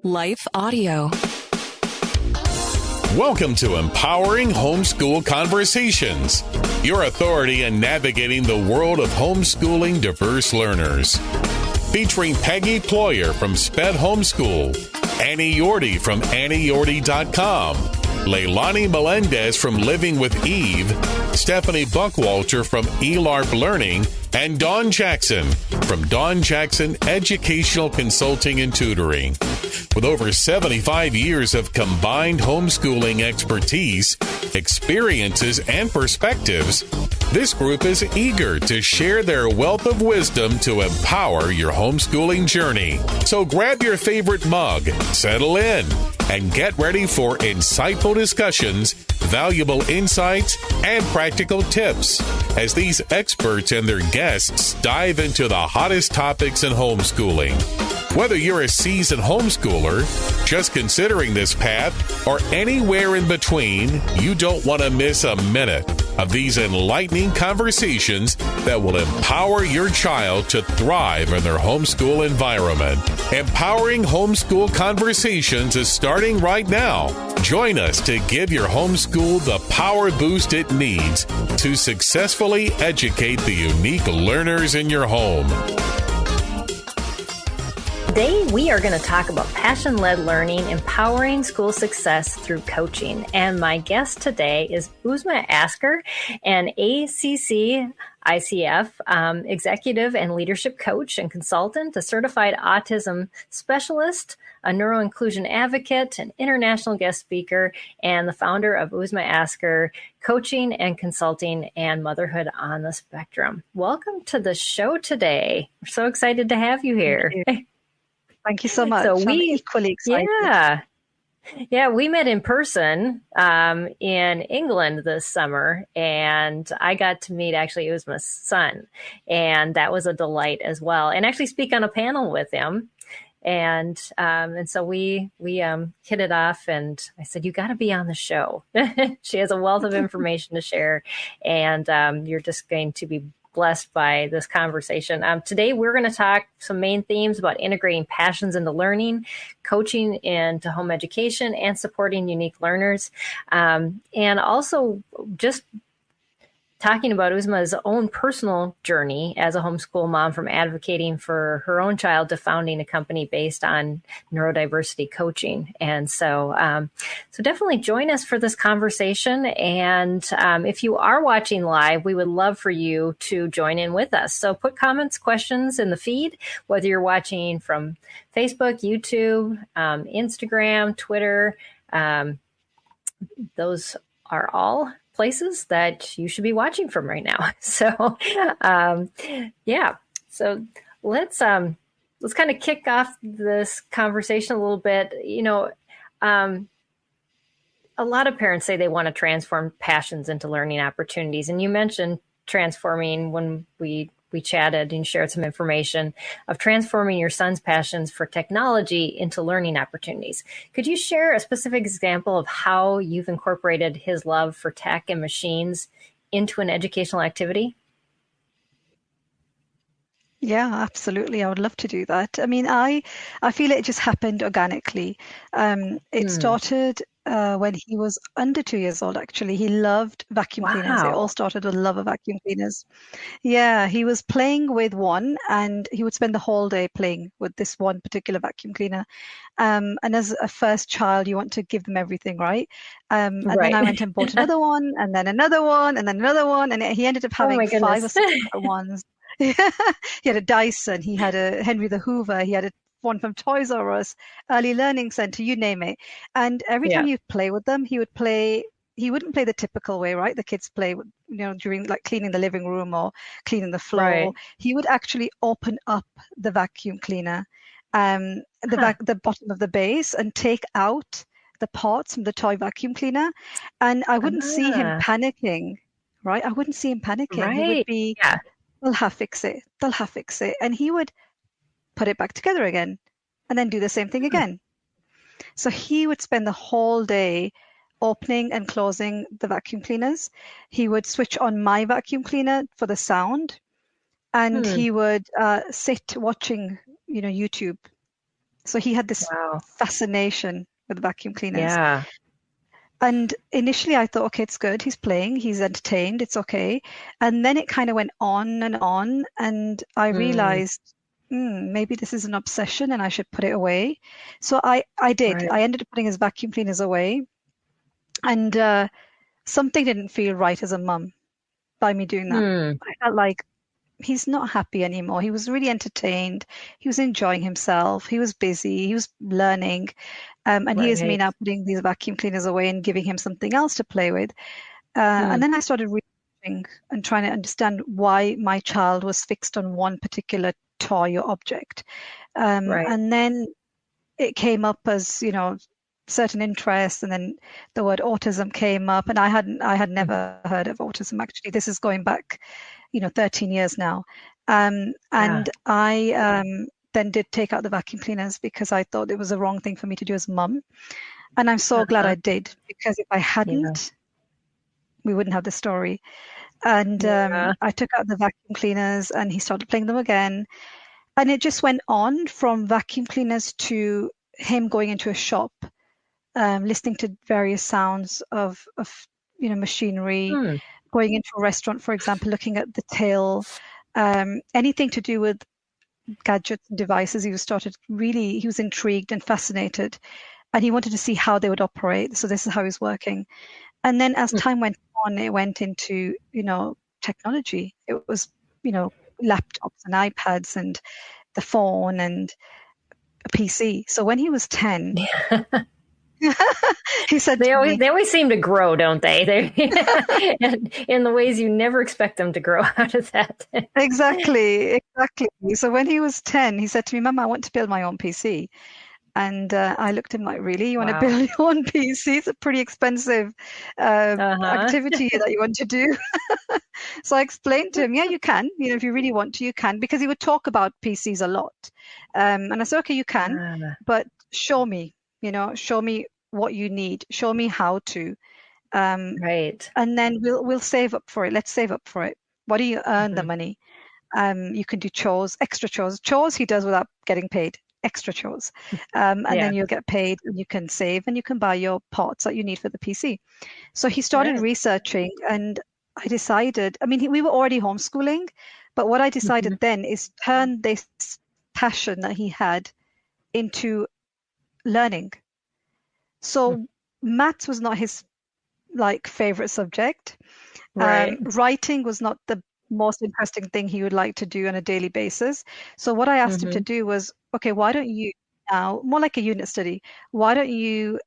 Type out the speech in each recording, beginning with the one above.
Life Audio. Welcome to Empowering Homeschool Conversations, your authority in navigating the world of homeschooling diverse learners. Featuring Peggy Ployhar from SPED Homeschool, Annie Yorty from AnnieYorty.com, Leilani Melendez from Living with Eve, Stephanie Buckwalter from eLARP Learning, and Dawn Jackson from Dawn Jackson Educational Consulting and Tutoring. With over 75 years of combined homeschooling expertise, experiences, and perspectives, this group is eager to share their wealth of wisdom to empower your homeschooling journey. So grab your favorite mug, settle in, and get ready for insightful discussions, valuable insights, and practical tips as these experts and their guests dive into the hottest topics in homeschooling. Whether you're a seasoned homeschooler, just considering this path, or anywhere in between, you don't want to miss a minute of these enlightening conversations that will empower your child to thrive in their homeschool environment. Empowering Homeschool Conversations is starting right now. Join us to give your homeschool the power boost it needs to successfully educate the unique learners in your home. Today, we are going to talk about passion-led learning, empowering school success through coaching. And my guest today is Uzma Akser, an ACC ICF executive and leadership coach and consultant, a certified Autism Specialist, a Neuroinclusion Advocate, an international guest speaker, and the founder of Uzma Akser Coaching and Consulting and Motherhood on the Spectrum. Welcome to the show today. We're so excited to have you here. Thank you so much. So I'm equally excited. Yeah, we met in person in England this summer, and I got to meet actually Uzma's son, and that was a delight as well. And actually speak on a panel with him, and so we hit it off, and I said, "You got to be on the show." She has a wealth of information to share, and you're just going to be blessed by this conversation. Today, we're going to talk some main themes about integrating passions into learning, coaching into home education, and supporting unique learners. And also just talking about Uzma's own personal journey as a homeschool mom, from advocating for her own child to founding a company based on neurodiversity coaching. And so definitely join us for this conversation. And if you are watching live, we would love for you to join in with us. So put comments, questions in the feed, whether you're watching from Facebook, YouTube, Instagram, Twitter. Those are all places that you should be watching from right now. So, So let's kind of kick off this conversation a little bit. You know, a lot of parents say they want to transform passions into learning opportunities, and you mentioned transforming when we chatted and shared some information of transforming your son's passions for technology into learning opportunities. Could you share a specific example of how you've incorporated his love for tech and machines into an educational activity? Yeah, absolutely. I would love to do that. I mean, I feel it just happened organically. It started when he was under 2 years old, actually. He loved vacuum cleaners. It all started with love of vacuum cleaners. Yeah, he was playing with one, and he would spend the whole day playing with this one particular vacuum cleaner. And as a first child, you want to give them everything, right? And then I went and bought another one, and then another one, and then another one. And he ended up having 5 or 6 different ones. He had a Dyson, he had a Henry the Hoover, he had one from Toys R Us, Early Learning Center, you name it. And every time you'd play with them, he wouldn't play the typical way, right? The kids play, during like cleaning the living room or cleaning the floor. Right. He would actually open up the vacuum cleaner, the bottom of the base, and take out the parts from the toy vacuum cleaner. And I wouldn't see him panicking, right? I wouldn't see him panicking. Right. He would be... They'll half fix it. And he would put it back together again and then do the same thing again. So he would spend the whole day opening and closing the vacuum cleaners. He would switch on my vacuum cleaner for the sound, and he would sit watching, YouTube So he had this Wow. fascination with vacuum cleaners. Yeah. And initially I thought, okay, it's good. He's playing, he's entertained, it's okay. And then it kind of went on and on. And I Mm, realized, maybe this is an obsession and I should put it away. So I did. right. I ended up putting his vacuum cleaners away. And something didn't feel right as a mum by me doing that. Mm, I felt like he's not happy anymore. He was really entertained. He was enjoying himself. He was busy. He was learning. And here's me right. now putting these vacuum cleaners away and giving him something else to play with. And Mm, then I started reading and trying to understand why my child was fixed on one particular toy or object. right. And then it came up as, certain interests, and then the word autism came up, and I had Mm, never heard of autism actually. This is going back, 13 years now. yeah. And I then did take out the vacuum cleaners because I thought it was the wrong thing for me to do as mum. And I'm so glad Uh-huh. I did, because if I Yeah. hadn't, we wouldn't have the story. And Yeah. I took out the vacuum cleaners and he started playing them again. And it just went on from vacuum cleaners to him going into a shop, listening to various sounds of machinery, Mm, going into a restaurant, for example, looking at the till, anything to do with gadgets and devices. He was intrigued and fascinated, and he wanted to see how they would operate. So this is how he's working. And then as mm, time went on, it went into, technology. It was, laptops and iPads and the phone and a PC. So when he was 10, yeah. he said They to always me, they always seem to grow, don't they? They in the ways you never expect them to grow out of that. exactly, exactly. So when he was 10, he said to me, Mama, I want to build my own PC. And I looked at him like, really? You want to Wow. build your own PC? It's a pretty expensive Uh-huh. activity that you want to do. So I explained to him, yeah, you can. If you really want to, you can, because he would talk about PCs a lot. And I said, okay, you can, Ah, but show me, show me what you need, show me how to, um, right. and then we'll save up for it. Let's save up for it. What do you earn the Mhm. money? You can do chores, extra chores. Chores he does without getting paid. Extra chores, and Yeah. then you'll get paid, and you can save, and you can buy your parts that you need for the PC. So he started Right. researching, and I decided, I mean, we were already homeschooling, but what I decided Mhm. then is turn this passion that he had into learning. Mm, So maths was not his favorite subject. right. Writing was not the most interesting thing he would like to do on a daily basis. So what I asked him to Mhm. do was, okay, why don't you now, more like a unit study, why don't you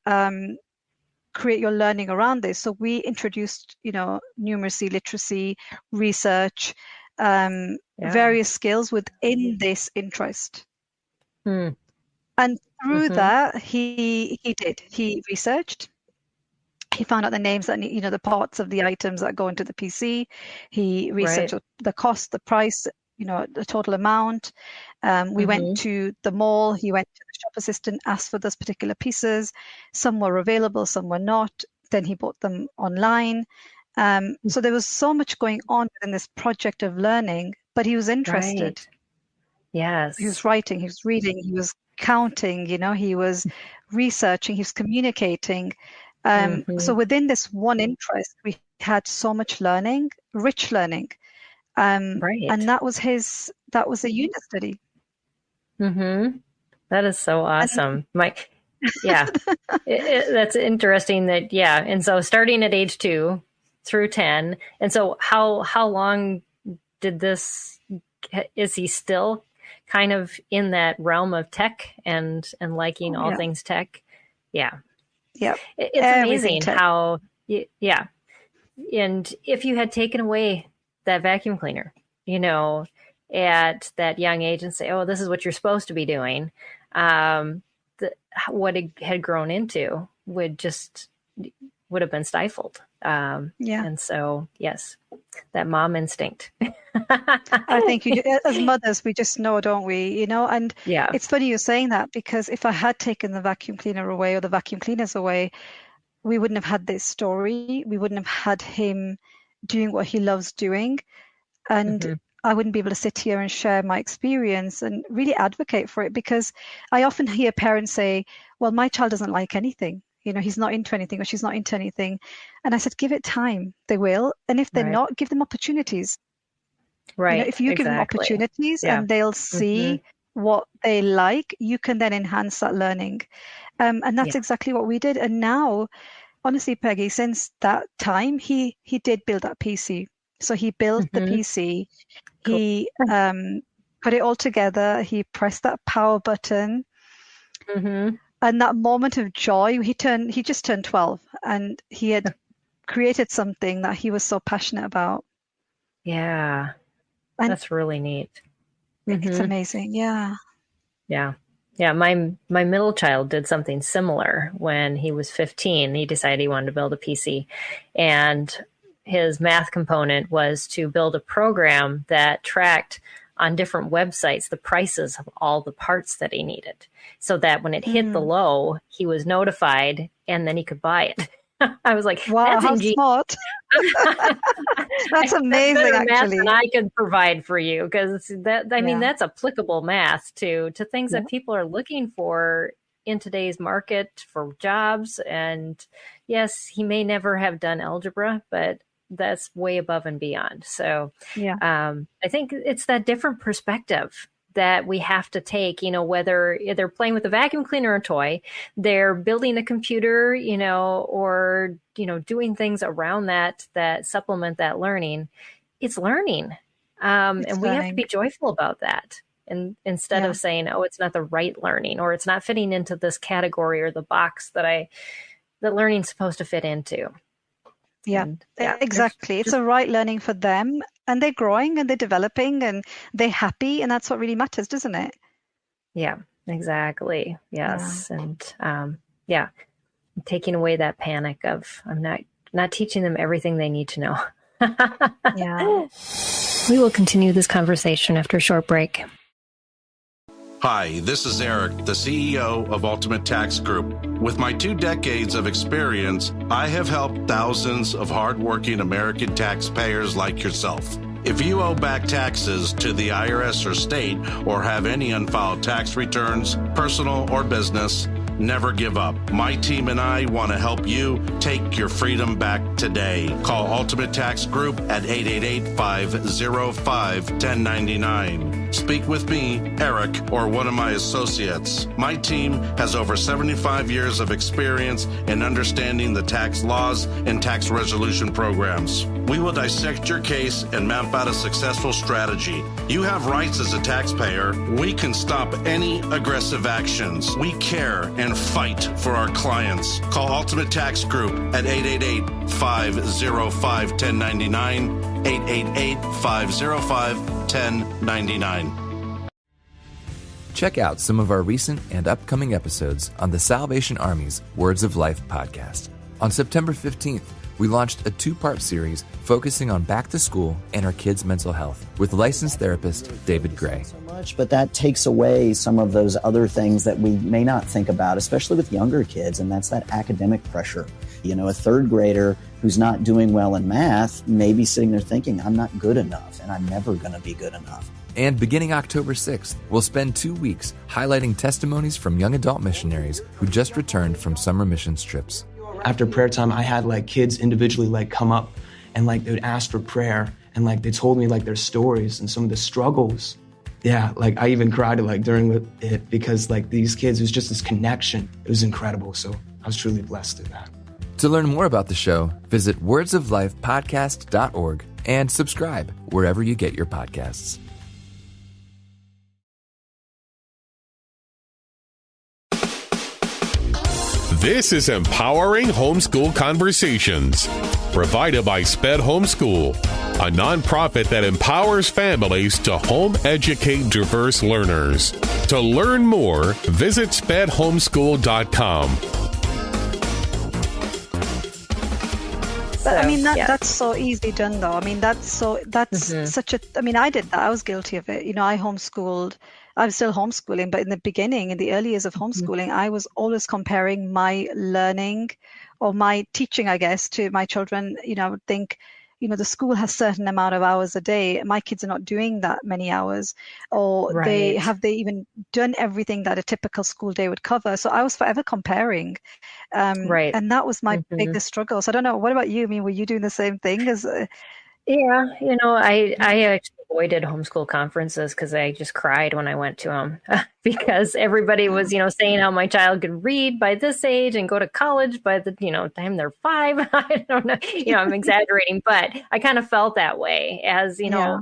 create your learning around this? So we introduced, numeracy, literacy, research, Yeah. various skills within this interest. Mm, And through mhm. that, he researched. He found out the names that, the parts of the items that go into the PC. He researched Right. the cost, the price, the total amount. We went Mhm. to the mall. He went to the shop assistant, asked for those particular pieces. Some were available, some were not. Then he bought them online. Mm, So there was so much going on in this project of learning, but he was interested. right. He was Yes. writing, he was reading, he was counting, he was researching, he was communicating. So Mhm. within this one interest, we had so much learning, rich learning. And Right. that was a unit study. Mhm. That is so And awesome. Yeah. That's interesting that, yeah. And so starting at age 2 through 10. And so how long did this, is he still kind of in that realm of tech and liking oh all yeah, things tech? Yeah. yeah, It's everything amazing tech. how, yeah. And if you had taken away that vacuum cleaner, you know, at that young age and say, oh, this is what you're supposed to be doing, um, what it had grown into would have been stifled. Yeah. And so, yes, that mom instinct. I think as mothers, we just know, don't we? And Yeah. it's funny you're saying that, because if I had taken the vacuum cleaner away or the vacuum cleaners away, we wouldn't have had this story. We wouldn't have had him doing what he loves doing. And Hmm. I wouldn't be able to sit here and share my experience and really advocate for it, because I often hear parents say, well, my child doesn't like anything. He's not into anything or she's not into anything. And I said, give it time. They will. And if they're not, give them opportunities. Right. If you give them opportunities and they'll see what they like, you can then enhance that learning. And that's exactly what we did. And now, honestly, Peggy, since that time, he did build that PC. So he built the PC. Cool. He put it all together. He pressed that power button. And that moment of joy, he just turned 12, and he had created something that he was so passionate about. Yeah. And that's really neat. It's amazing. Yeah. Yeah. Yeah. My middle child did something similar when he was 15. He decided he wanted to build a PC, and his math component was to build a program that tracked on different websites the prices of all the parts that he needed, so that when it hit the low, he was notified and then he could buy it. I was like, wow, that's how smart. That's amazing, that's actually. Math than I could provide for you, because that's applicable math to things that people are looking for in today's market for jobs. And yes, he may never have done algebra, but that's way above and beyond. So I think it's that different perspective that we have to take, whether they're playing with a vacuum cleaner or a toy, they're building a computer, or, doing things around that supplement that learning. It's learning. And we have to be joyful about that. And instead of saying, oh, it's not the right learning, or it's not fitting into this category or the box that learning's supposed to fit into. Yeah, exactly. It's a right learning for them, and they're growing and they're developing and they're happy, and that's what really matters, doesn't it? Yeah, exactly. Yes. And taking away that panic of I'm not teaching them everything they need to know. Yeah. We will continue this conversation after a short break. Hi, this is Eric, the CEO of Ultimate Tax Group. With my 2 decades of experience, I have helped thousands of hardworking American taxpayers like yourself. If you owe back taxes to the IRS or state, or have any unfiled tax returns, personal or business, never give up. My team and I want to help you take your freedom back today. Call Ultimate Tax Group at 888-505-1099. Speak with me, Eric, or one of my associates. My team has over 75 years of experience in understanding the tax laws and tax resolution programs. We will dissect your case and map out a successful strategy. You have rights as a taxpayer. We can stop any aggressive actions. We care and fight for our clients. Call Ultimate Tax Group at 888-505-1099, 888-505-1099. Check out some of our recent and upcoming episodes on the Salvation Army's Words of Life podcast. On September 15th, we launched a 2-part series focusing on back to school and our kids' mental health with licensed therapist David Gray. But that takes away some of those other things that we may not think about, especially with younger kids, and that's that academic pressure. A 3rd grader who's not doing well in math may be sitting there thinking, I'm not good enough, and I'm never going to be good enough. And beginning October 6th, we'll spend 2 weeks highlighting testimonies from young adult missionaries who just returned from summer missions trips. After prayer time, I had kids individually come up and they would ask for prayer, and they told me their stories and some of the struggles. Yeah, I even cried during it because these kids, it was just this connection. It was incredible. So I was truly blessed through that. To learn more about the show, visit wordsoflifepodcast.org and subscribe wherever you get your podcasts. This is Empowering Homeschool Conversations, provided by SPED Homeschool, a nonprofit that empowers families to home educate diverse learners. To learn more, visit spedhomeschool.com. That's so easily done, though. Such a, I did that. I was guilty of it. I homeschooled. I'm still homeschooling, but in the beginning, in the early years of homeschooling, I was always comparing my learning or my teaching, I guess, to my children. I would think, the school has certain amount of hours a day. My kids are not doing that many hours, or Right. they even done everything that a typical school day would cover. So I was forever comparing. Right. And that was my Mm-hmm. biggest struggle. So I don't know, what about you? I mean, were you doing the same thing as Yeah, I actually avoided homeschool conferences because I just cried when I went to them because everybody was, saying how my child could read by this age and go to college by the, time they're 5. I don't know, I'm exaggerating, but I kind of felt that way as, Yeah.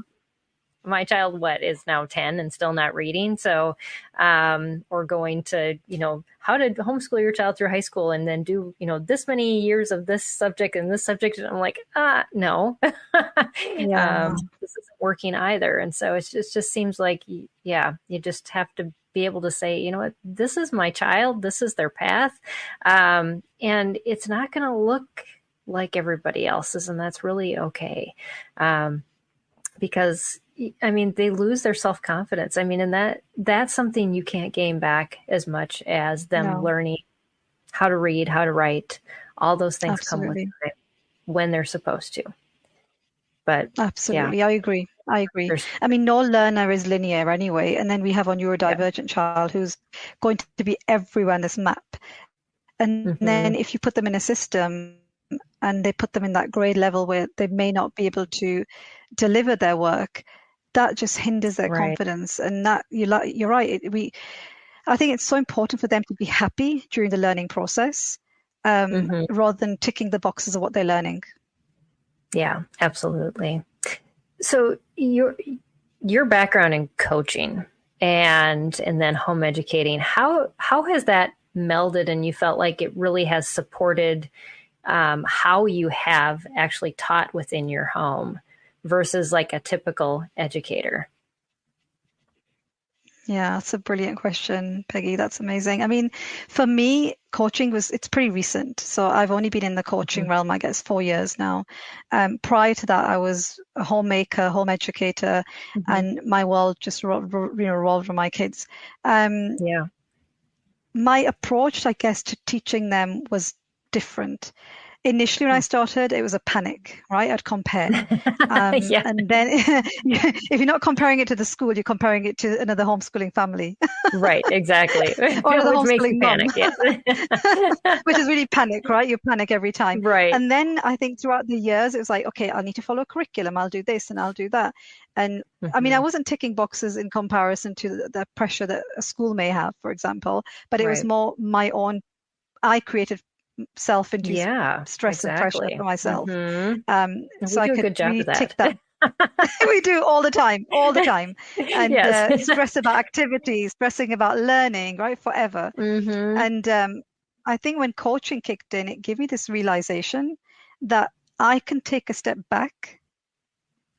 my child, is now 10 and still not reading. So, or going to, how to homeschool your child through high school and then do, this many years of this subject and this subject. And I'm like, no, Yeah. this isn't working either. And so it just seems like, you just have to be able to say, you know what, this is my child, this is their path. And it's not going to look like everybody else's. And that's really okay. Because they lose their self-confidence. And that's something you can't gain back as much as them learning how to read, how to write. All those things come with it when they're supposed to. But absolutely, I agree. No learner is linear anyway. And then we have a neurodivergent child who's going to be everywhere on this map. And then if you put them in a system and they put them in that grade level where they may not be able to deliver their work, that just hinders their confidence. And that you're right. I think it's so important for them to be happy during the learning process, rather than ticking the boxes of what they're learning. Yeah, absolutely. So your background in coaching and then home educating, how has that melded and you felt like it really has supported how you have actually taught within your home versus like a typical educator? Yeah, that's a brilliant question, Peggy. That's amazing. For me, coaching it's pretty recent. So I've only been in the coaching realm, I guess, 4 years now. Prior to that, I was a homemaker, home educator, and my world just revolved around my kids. My approach, I guess, to teaching them was different. Initially, when I started, it was a panic, right? I'd compare. And then if you're not comparing it to the school, you're comparing it to another homeschooling family. Right, exactly. Or another homeschooling mom. Panic, Which is really panic, right? You panic every time. Right. And then I think throughout the years, it was like, okay, I need to follow a curriculum. I'll do this and I'll do that. And I wasn't ticking boxes in comparison to the pressure that a school may have, for example, but it was more my own, I created self-induced stress and pressure for myself. So I could really tick that. We do all the time. And stress about activities, stressing about learning, right? Forever. And I think when coaching kicked in, it gave me this realization that I can take a step back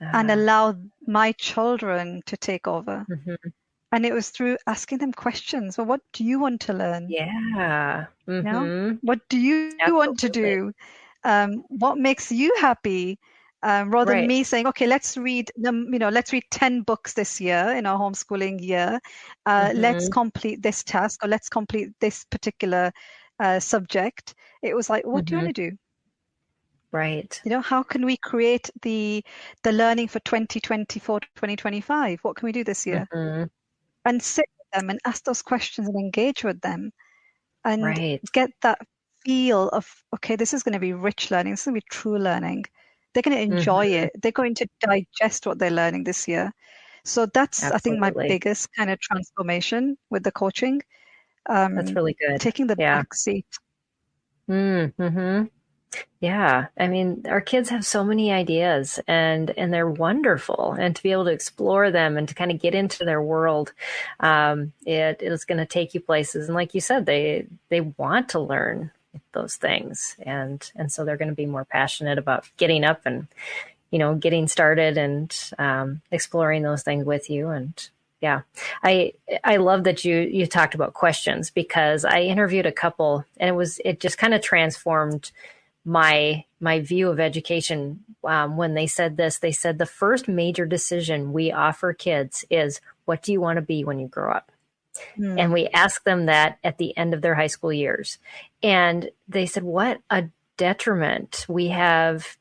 and allow my children to take over. And it was through asking them questions. Well, what do you want to learn? Yeah. What do you want to do? What makes you happy? Rather than me saying, okay, let's read 10 books this year in our homeschooling year. Let's complete this task, or let's complete this particular subject. It was like, what do you want to do? Right. How can we create the learning for 2024 to 2025? What can we do this year? And sit with them and ask those questions and engage with them and get that feel of, okay, this is going to be rich learning. This is going to be true learning. They're going to enjoy it. They're going to digest what they're learning this year. So that's, I think, my biggest kind of transformation with the coaching. That's really good. Taking the back seat. Yeah. Our kids have so many ideas and they're wonderful, and to be able to explore them and to kind of get into their world, it is going to take you places. And like you said, they want to learn those things. And so they're going to be more passionate about getting up and, getting started and exploring those things with you. And yeah, I love that you talked about questions, because I interviewed a couple and it just kind of transformed my view of education when they said this. They said the first major decision we offer kids is, what do you want to be when you grow up? And we ask them that at the end of their high school years. And they said, what a detriment we have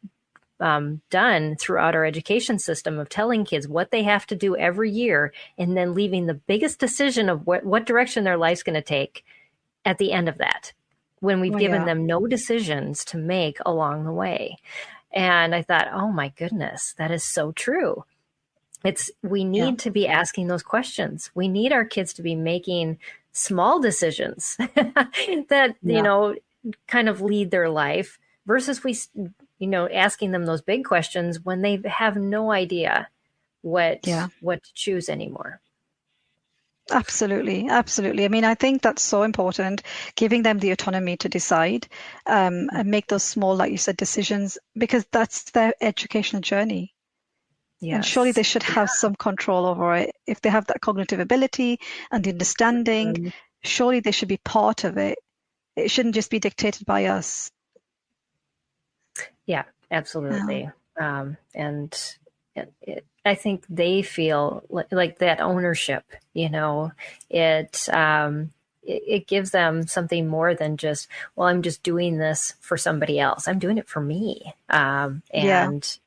done throughout our education system of telling kids what they have to do every year and then leaving the biggest decision of what direction their life's going to take at the end of that, when we've given them no decisions to make along the way. And I thought, oh my goodness, that is so true. We need to be asking those questions. We need our kids to be making small decisions that, kind of lead their life, versus asking them those big questions when they have no idea what to choose anymore. Absolutely. Absolutely. I mean, I think that's so important, giving them the autonomy to decide and make those small, like you said, decisions, because that's their educational journey. Yes. And surely they should have some control over it. If they have that cognitive ability and the understanding, surely they should be part of it. It shouldn't just be dictated by us. Yeah, absolutely. And I think they feel like that ownership, it gives them something more than just, well, I'm just doing this for somebody else. I'm doing it for me. It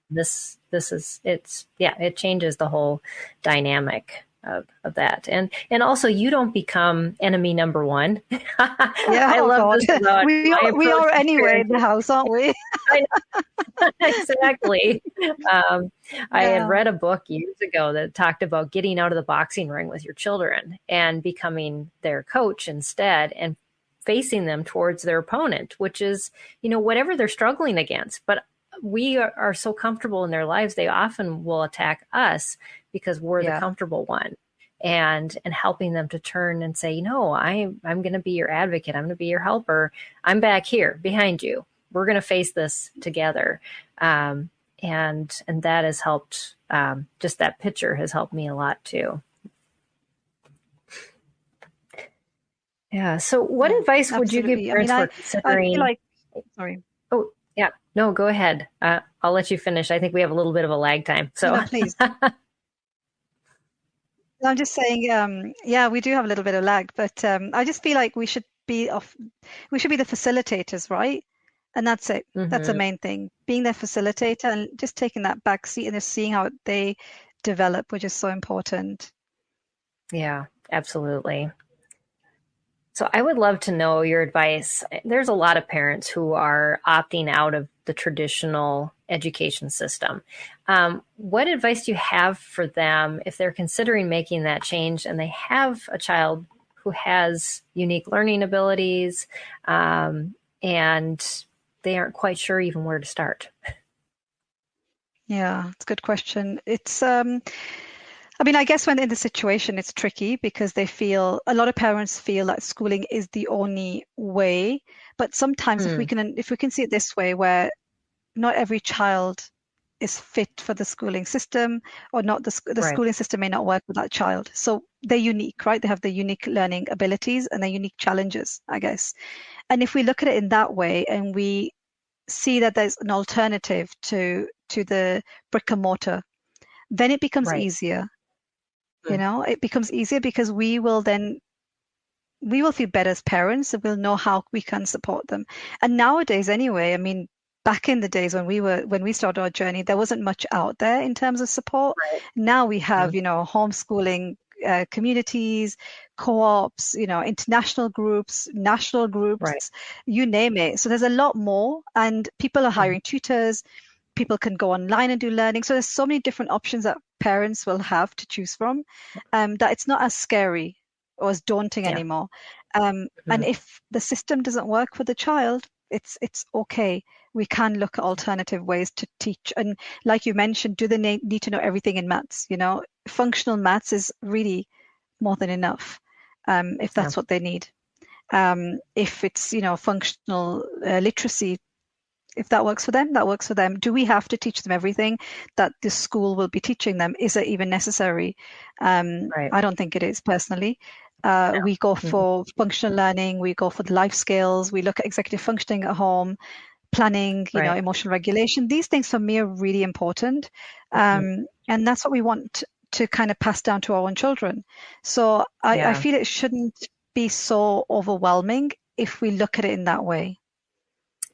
changes the whole dynamic of that. And also, you don't become enemy number one. I love this. We are anyway in the house, aren't we? I know. Exactly. I had read a book years ago that talked about getting out of the boxing ring with your children and becoming their coach instead, and facing them towards their opponent, which is, whatever they're struggling against. But we are so comfortable in their lives, they often will attack us because we're the comfortable one, and helping them to turn and say, I'm going to be your advocate. I'm going to be your helper. I'm back here behind you. We're going to face this together. And that has helped, just that picture has helped me a lot too. Yeah. So what advice would you give parents for considering? Sorry. Oh, yeah. No, go ahead. I'll let you finish. I think we have a little bit of a lag time. So no, please. I'm just saying, we do have a little bit of lag, but I just feel like we should be the facilitators, right? And that's it. Mm-hmm. That's the main thing. Being their facilitator and just taking that back seat and just seeing how they develop, which is so important. Yeah, absolutely. So I would love to know your advice. There's a lot of parents who are opting out of the traditional education system. What advice do you have for them if they're considering making that change and they have a child who has unique learning abilities, and they aren't quite sure even where to start? Yeah, it's a good question. It's I guess when in the situation, it's tricky because a lot of parents feel that schooling is the only way. But sometimes if we can see it this way, where not every child is fit for the schooling system, or not the schooling system may not work with that child. So they're unique, right? They have the unique learning abilities and their unique challenges, I guess. And if we look at it in that way, and we see that there's an alternative to the brick and mortar, then it becomes easier. It becomes easier because we will feel better as parents, and we'll know how we can support them. And nowadays, anyway, back in the days when we started our journey, there wasn't much out there in terms of support. Right. Now we have, homeschooling communities, co-ops, international groups, national groups, you name it. So there's a lot more, and people are hiring tutors. People can go online and do learning. So there's so many different options that parents will have to choose from, that it's not as scary or as daunting anymore. And if the system doesn't work for the child, it's okay. We can look at alternative ways to teach. And like you mentioned, do they need to know everything in maths? Functional maths is really more than enough, if that's what they need. If it's, functional literacy, if that works for them, that works for them. Do we have to teach them everything that the school will be teaching them? Is it even necessary? I don't think it is, personally. We go for functional learning. We go for the life skills. We look at executive functioning at home, planning, emotional regulation. These things for me are really important. And that's what we want to kind of pass down to our own children. So I feel it shouldn't be so overwhelming if we look at it in that way.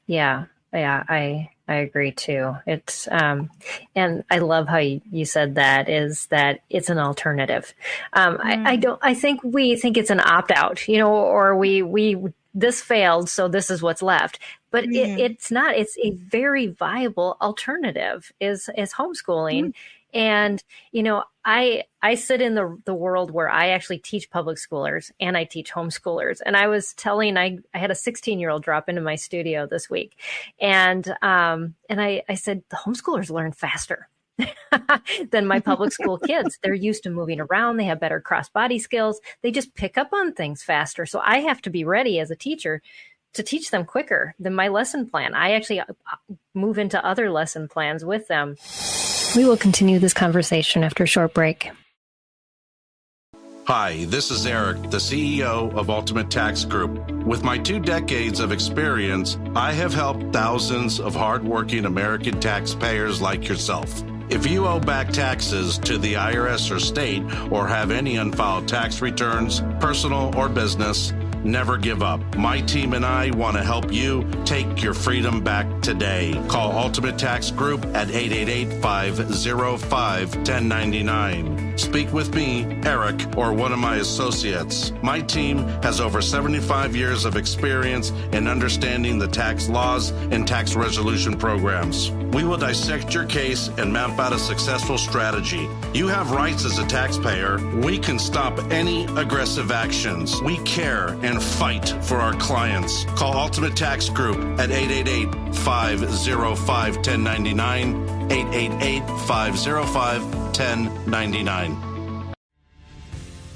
Yeah, I I agree too. It's and I love how you said that is that it's an alternative. I think we think it's an opt out, or we this failed, so this is what's left. But it's not. It's a very viable alternative is homeschooling. And, I sit in the world where I actually teach public schoolers and I teach homeschoolers. And I was telling, I had a 16-year-old drop into my studio this week. And I said, the homeschoolers learn faster than my public school kids. They're used to moving around. They have better cross-body skills. They just pick up on things faster. So I have to be ready as a teacher to teach them quicker than my lesson plan. I actually move into other lesson plans with them. We will continue this conversation after a short break. Hi, this is Eric, the CEO of Ultimate Tax Group. With my 2 decades of experience, I have helped thousands of hardworking American taxpayers like yourself. If you owe back taxes to the IRS or state or have any unfiled tax returns, personal or business, never give up. My team and I want to help you take your freedom back today. Call Ultimate Tax Group at 888-505-1099. Speak with me, Eric, or one of my associates. My team has over 75 years of experience in understanding the tax laws and tax resolution programs. We will dissect your case and map out a successful strategy. You have rights as a taxpayer. We can stop any aggressive actions. We care and fight for our clients. Call Ultimate Tax Group at 888-505-1099, 888-505-1099.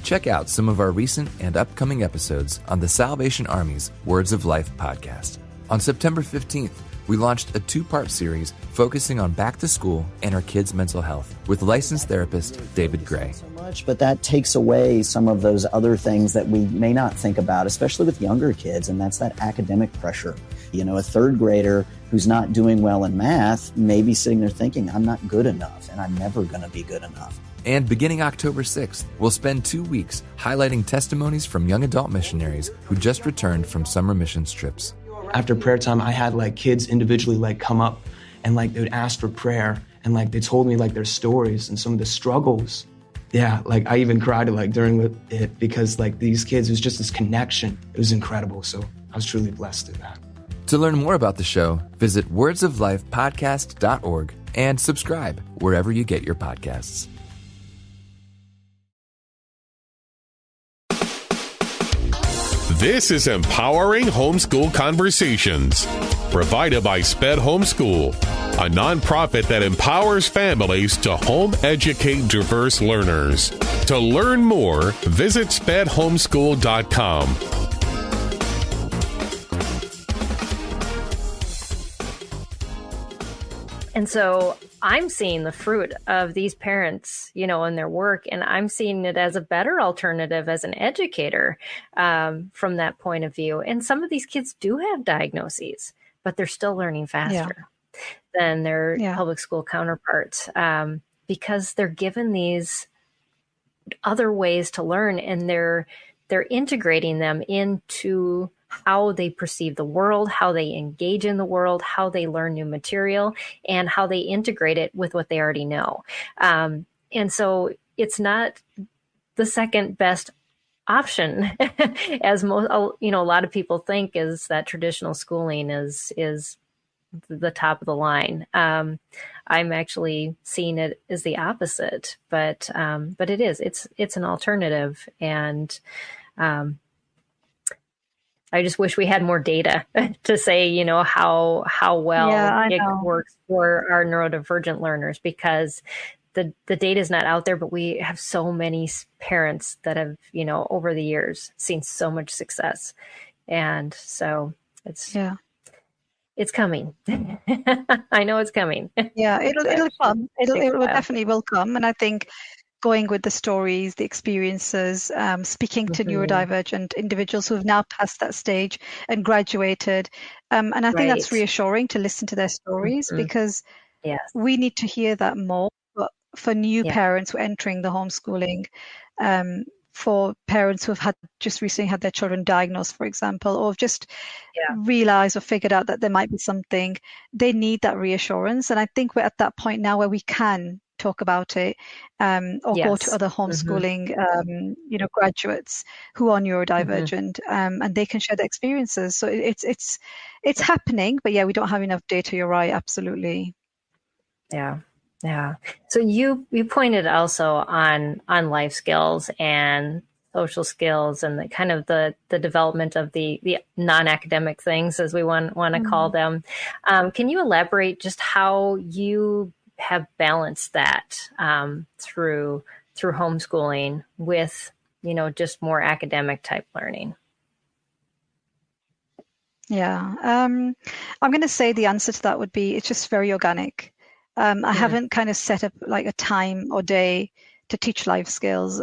Check out some of our recent and upcoming episodes on the Salvation Army's Words of Life podcast. On September 15th, we launched a 2-part series focusing on back to school and our kids' mental health with licensed therapist David Gray. So much, but that takes away some of those other things that we may not think about, especially with younger kids, and that's that academic pressure. A third grader who's not doing well in math may be sitting there thinking, I'm not good enough, and I'm never going to be good enough. And beginning October 6th, we'll spend 2 weeks highlighting testimonies from young adult missionaries who just returned from summer missions trips. After prayer time, I had kids individually come up and they would ask for prayer and they told me their stories and some of the struggles. Yeah, I even cried during it because these kids, it was just this connection. It was incredible. So I was truly blessed through that. To learn more about the show, visit wordsoflifepodcast.org and subscribe wherever you get your podcasts. This is Empowering Homeschool Conversations, provided by SPED Homeschool, a nonprofit that empowers families to home educate diverse learners. To learn more, visit spedhomeschool.com. And so I'm seeing the fruit of these parents, in their work, and I'm seeing it as a better alternative as an educator from that point of view. And some of these kids do have diagnoses, but they're still learning faster than their public school counterparts because they're given these other ways to learn, and they're integrating them into how they perceive the world, how they engage in the world, how they learn new material, and how they integrate it with what they already know. And so it's not the second best option, as most, a lot of people think, is that traditional schooling is the top of the line. I'm actually seeing it as the opposite, but it is. It's an alternative, and I just wish we had more data to say, how well it works for our neurodivergent learners, because the data is not out there, but we have so many parents that have, over the years seen so much success. And so it's coming. I know it's coming. Yeah, it'll come. It definitely will come. And I think going with the stories, the experiences, speaking to neurodivergent individuals who have now passed that stage and graduated. And I think that's reassuring to listen to their stories, because we need to hear that more. But for new parents who are entering the homeschooling for parents who have just recently had their children diagnosed, for example, or have just realized or figured out that there might be something. They need that reassurance. And I think we're at that point now where we can talk about it, or go to other homeschooling, graduates who are neurodivergent, and they can share their experiences. So it's happening, but we don't have enough data. You're right, absolutely. Yeah. So you pointed also on life skills and social skills and the kind of the development of the non-academic things, as we want to call them. Can you elaborate just how you have balanced that through homeschooling with, just more academic type learning? Yeah, I'm going to say the answer to that would be it's just very organic. I haven't kind of set up like a time or day to teach life skills.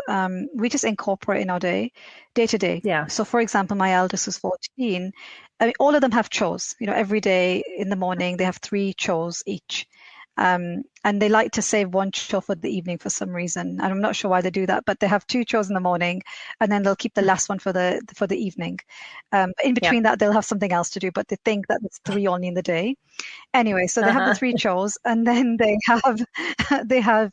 We just incorporate in our day to day. Yeah. So for example, my eldest who's 14, I mean, all of them have chores. Every day in the morning they have 3 chores each. And they like to save 1 chore for the evening for some reason. And I'm not sure why they do that, but they have 2 chores in the morning, and then they'll keep the last one for the evening. In between that, they'll have something else to do, but they think that it's 3 only in the day. Anyway, so they have the 3 chores, and then they have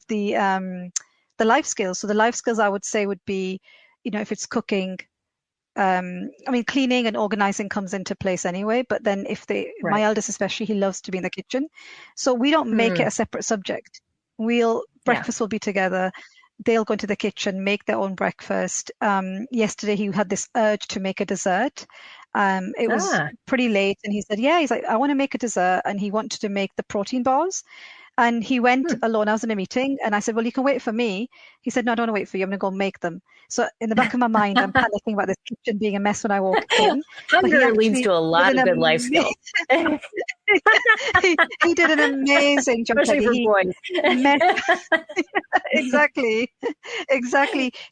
the life skills. So the life skills I would say would be, if it's cooking. Cleaning and organizing comes into place anyway, but then my eldest especially, he loves to be in the kitchen. So we don't make it a separate subject. Breakfast will be together. They'll go into the kitchen, make their own breakfast. Yesterday he had this urge to make a dessert. It was pretty late and he said, he's like, I want to make a dessert. And he wanted to make the protein bars. And he went alone. I was in a meeting and I said, well, you can wait for me. He said, no, I don't want to wait for you. I'm going to go make them. So in the back of my mind, I'm panicking about this kitchen being a mess when I walk in. Hunger leads to a lot of good life skills. he did an amazing job. Especially for boys. Exactly.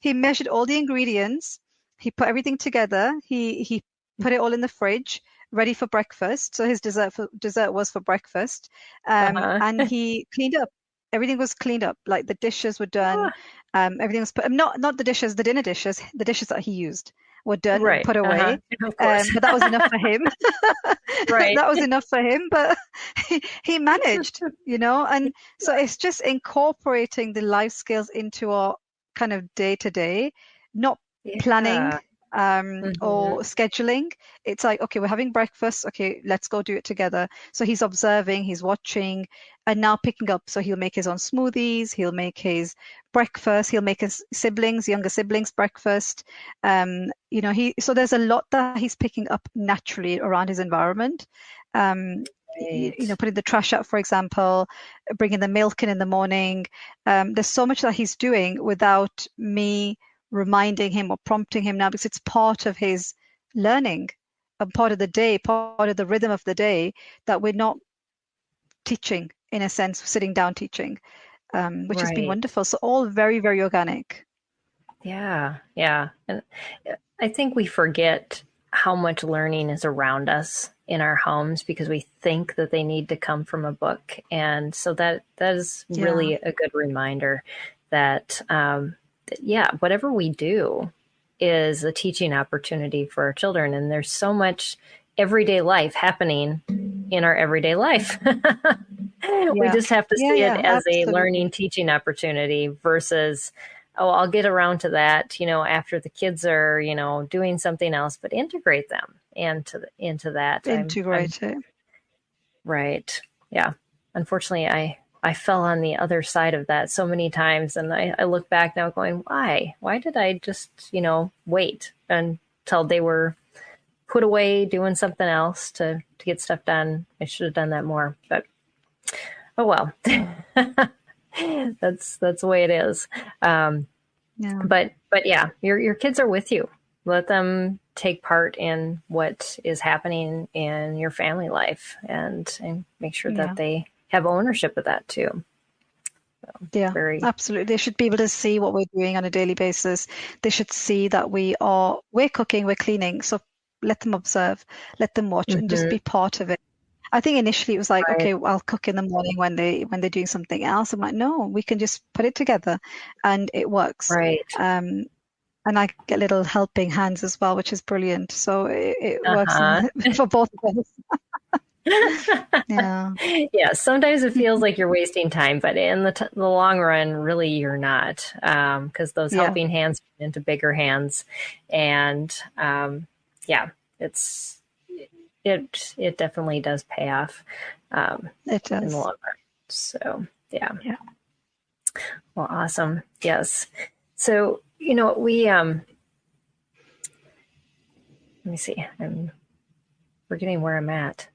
He measured all the ingredients. He put everything together. He put it all in the fridge, ready for breakfast. So his dessert was for breakfast. And he cleaned up. Everything was cleaned up. Like the dishes were done. Everything was put, not the dishes, the dinner dishes, the dishes that he used were done and put away. But that was enough for him. That was enough for him, but he managed, and so it's just incorporating the life skills into our kind of day to day, not planning. Or scheduling. It's like, okay, we're having breakfast. Okay, let's go do it together. So he's observing, he's watching, and now picking up. So he'll make his own smoothies. He'll make his breakfast. He'll make his younger siblings breakfast. So there's a lot that he's picking up naturally around his environment. Putting the trash out, for example, bringing the milk in the morning. There's so much that he's doing without me reminding him or prompting him now, because it's part of his learning, a part of the day, part of the rhythm of the day that we're not teaching, in a sense, sitting down teaching, which has been wonderful. So all very, very organic. Yeah. And I think we forget how much learning is around us in our homes because we think that they need to come from a book. And so that is really a good reminder that whatever we do is a teaching opportunity for our children. And there's so much everyday life happening in our everyday life. We just have to see it as a learning, teaching opportunity versus, I'll get around to that, after the kids are, doing something else, but integrate them into that. Integrate it. Right. Yeah. Unfortunately, I fell on the other side of that so many times. And I look back now going, why? Why did I just, wait until they were put away doing something else to get stuff done? I should have done that more. But, oh, well. That's the way it is. But yeah, your kids are with you. Let them take part in what is happening in your family life and make sure that they have ownership of that too. So, absolutely. They should be able to see what we're doing on a daily basis. They should see that we're cooking, we're cleaning. So let them observe, let them watch, and just be part of it. I think initially it was like, okay, I'll cook in the morning when they're doing something else. I'm like, no, we can just put it together, and it works. Right. and I get little helping hands as well, which is brilliant. So it works Uh-huh. for both of us. Yeah. Yeah, sometimes it feels like you're wasting time, but in the long run, really you're not, because those Yeah. helping hands turn into bigger hands, and yeah, it definitely does pay off It in the does. long run. So yeah. Yeah. Well, awesome. Yes. So we let me see. I'm forgetting where I'm at.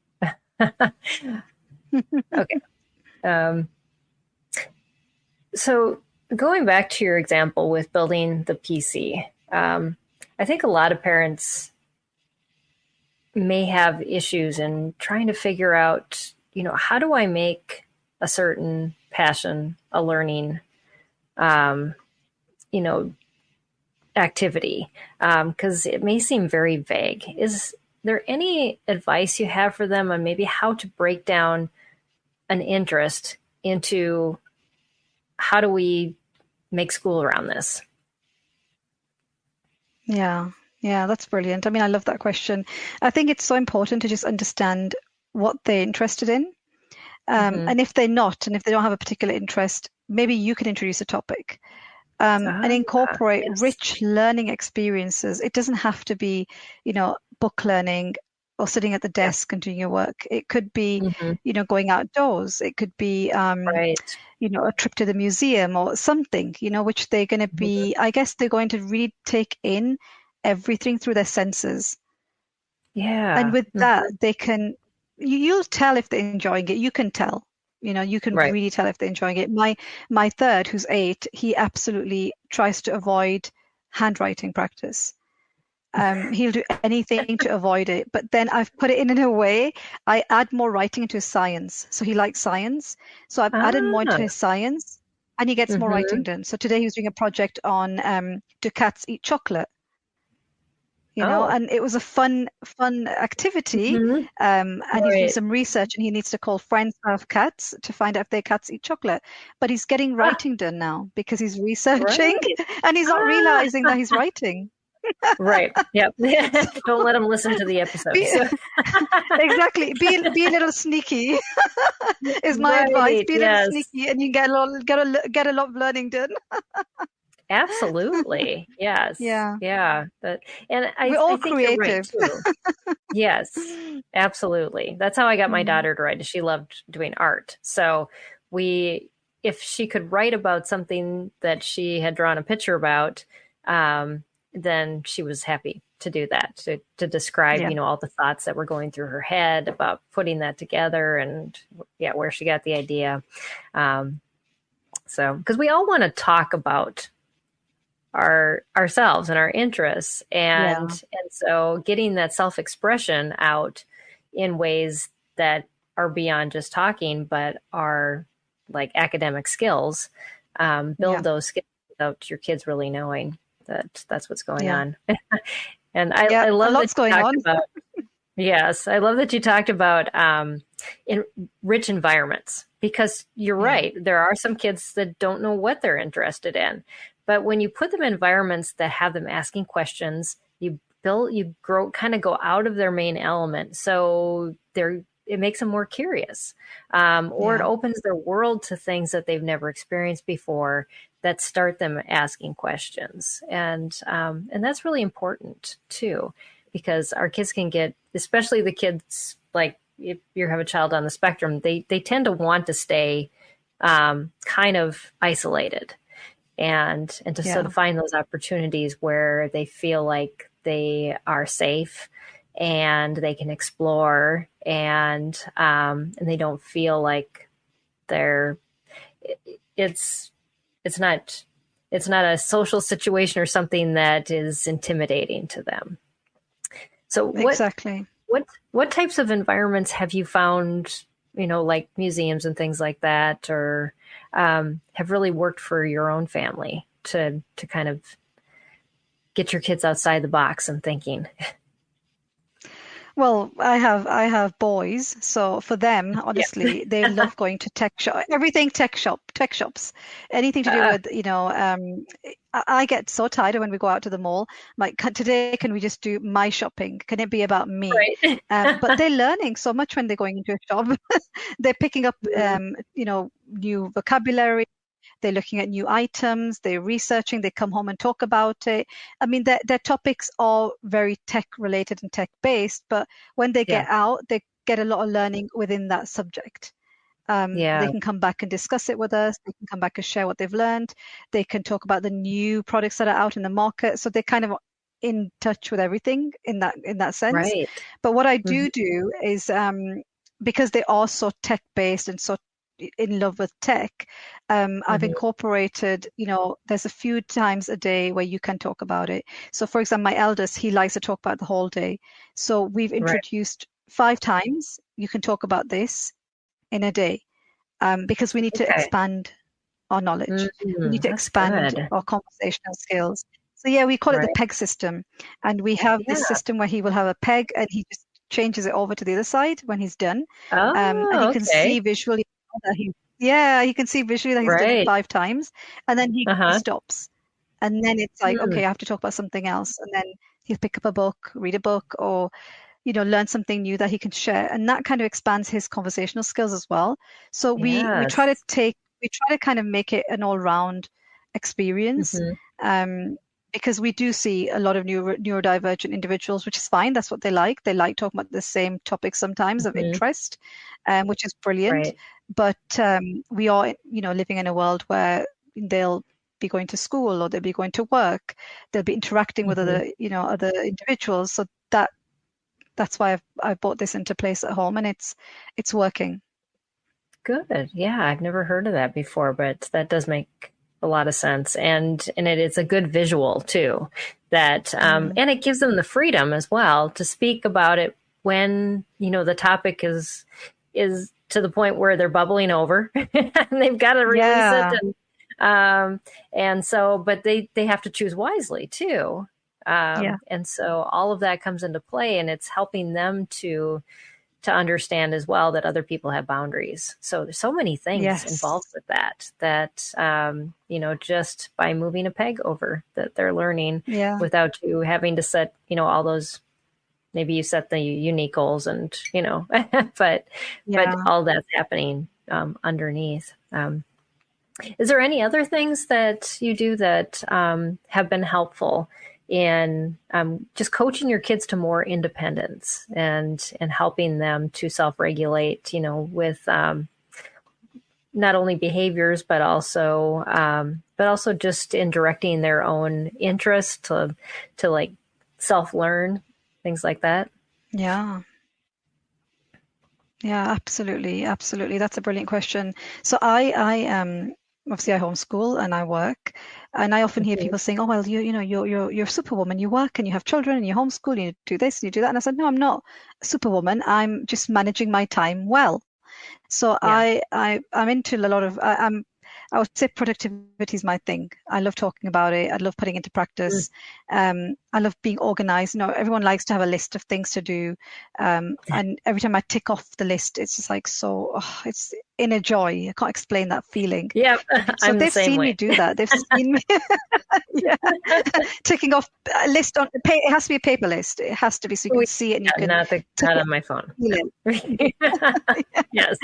Okay. So going back to your example with building the PC, I think a lot of parents may have issues in trying to figure out, how do I make a certain passion a learning, activity? Because it may seem very vague. Is there any advice you have for them on maybe how to break down an interest into how do we make school around this? Yeah. Yeah, that's brilliant. I mean, I love that question. I think it's so important to just understand what they're interested in. And if they're not, and if they don't have a particular interest, maybe you can introduce a topic and incorporate rich learning experiences. It doesn't have to be, book learning or sitting at the desk and doing your work. It could be, going outdoors. It could be, Right. a trip to the museum or something, which they're going to be, I guess they're going to really take in everything through their senses. Yeah. And with that, they can, you'll tell if they're enjoying it. You can tell, you can Right. really tell if they're enjoying it. My third, who's 8, he absolutely tries to avoid handwriting practice. He'll do anything to avoid it. But then I've put it in a way, I add more writing into his science. So he likes science. So I've added more into his science and he gets more writing done. So today he was doing a project on do cats eat chocolate? And it was a fun activity. And he's doing some research and he needs to call friends who have cats to find out if their cats eat chocolate. But he's getting writing done now because he's researching and he's not realizing that he's writing. Right. Yep. Don't let them listen to the episode. Exactly. Be a little sneaky is my advice. Be a little sneaky and you get a lot of learning done. Absolutely. Yes. Yeah. Yeah. And we're all think creative. You're right too. Yes, absolutely. That's how I got my daughter to write. She loved doing art. So if she could write about something that she had drawn a picture about, then she was happy to do that, to describe, all the thoughts that were going through her head about putting that together and where she got the idea. So, because we all want to talk about ourselves and our interests, and so getting that self-expression out in ways that are beyond just talking, but are like academic skills, build those skills without your kids really knowing that's what's going on. And I love that you talked about. Yes, I love that you talked about in rich environments, because you're right. There are some kids that don't know what they're interested in. But when you put them in environments that have them asking questions, you kind of go out of their main element. So it makes them more curious, or it opens their world to things that they've never experienced before that start them asking questions. And that's really important too, because our kids can get, especially the kids, like if you have a child on the spectrum, they tend to want to stay kind of isolated. And to sort of find those opportunities where they feel like they are safe and they can explore, and they don't feel like it's not a social situation or something that is intimidating to them. So what types of environments have you found, like museums and things like that, or have really worked for your own family to kind of get your kids outside the box and thinking? Well, I have boys, so for them, honestly, they love going to tech shop, everything tech shops, anything to do with, I get so tired of when we go out to the mall. Like today, can we just do my shopping? Can it be about me? Right. But they're learning so much when they're going into a shop. They're picking up, new vocabulary. They're looking at new items, they're researching, they come home and talk about it. I mean, their topics are very tech related and tech based, but when they get out, they get a lot of learning within that subject. They can come back and discuss it with us. They can come back and share what they've learned. They can talk about the new products that are out in the market. So they're kind of in touch with everything in that sense. Right. But what I do is because they are so tech based and so in love with tech, I've incorporated, there's a few times a day where you can talk about it. So for example, my eldest, he likes to talk about the whole day. So we've introduced 5 times you can talk about this in a day, because we need to expand our knowledge. We need to expand our conversational skills. So we call it the PEG system. And we have this system where he will have a PEG and he just changes it over to the other side when he's done. And you can see visually that he can see visually that he's done it 5 times, and then he stops, and then it's like, okay, I have to talk about something else, and then he'll pick up a book, read a book, or learn something new that he can share, and that kind of expands his conversational skills as well. So we try to kind of make it an all-round experience, because we do see a lot of neurodivergent individuals, which is fine. That's what they like. They like talking about the same topics sometimes of interest, which is brilliant. Right. But we are, living in a world where they'll be going to school or they'll be going to work. They'll be interacting with other individuals. So that's why I've brought this into place at home, and it's working. Good. Yeah, I've never heard of that before, but that does make a lot of sense, and it's a good visual too. That and it gives them the freedom as well to speak about it when the topic is to the point where they're bubbling over and they've got to release it. And so, but they have to choose wisely too. And so all of that comes into play, and it's helping them to understand as well that other people have boundaries. So there's so many things involved with that, just by moving a PEG over, that they're learning without you having to set, all those. Maybe you set the unique goals and, but all that's happening underneath. Is there any other things that you do that have been helpful in just coaching your kids to more independence and helping them to self-regulate, with not only behaviors, but also just in directing their own interest to like self-learn? Things like that. Yeah, absolutely. That's a brilliant question. So I obviously I homeschool and I work, and I often hear people saying, "Oh, well, you're Superwoman. You work and you have children and you homeschool. And you do this and you do that." And I said, "No, I'm not a Superwoman. I'm just managing my time well." So I'm into a lot of I would say productivity is my thing. I love talking about it. I love putting it into practice. I love being organized. Everyone likes to have a list of things to do. And every time I tick off the list, it's just like, it's inner joy. I can't explain that feeling. Yeah. So they've seen me do that. They've seen me ticking off a list on it has to be a paper list. It has to be so you can see it and you can not on my phone. Yes.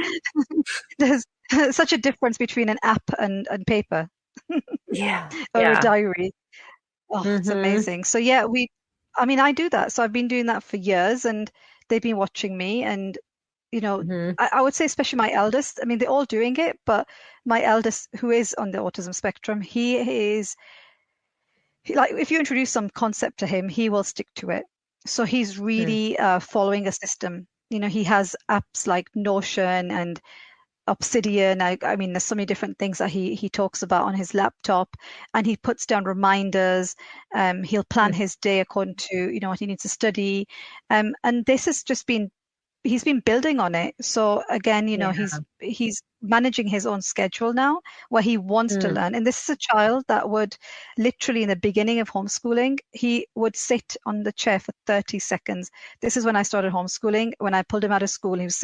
There's such a difference between an app and paper. Or a diary. It's amazing. So I do that. So I've been doing that for years, and they've been watching me, and I would say especially my eldest, they're all doing it, but my eldest, who is on the autism spectrum, if you introduce some concept to him, he will stick to it. So he's really following a system. He has apps like Notion and Obsidian. There's so many different things that he talks about on his laptop, and he puts down reminders. He'll plan his day according to what he needs to study, and this has just been he's been building on it. So again, he's managing his own schedule now where he wants to learn. And this is a child that would literally, in the beginning of homeschooling, he would sit on the chair for 30 seconds. This is when I started homeschooling. When I pulled him out of school, he was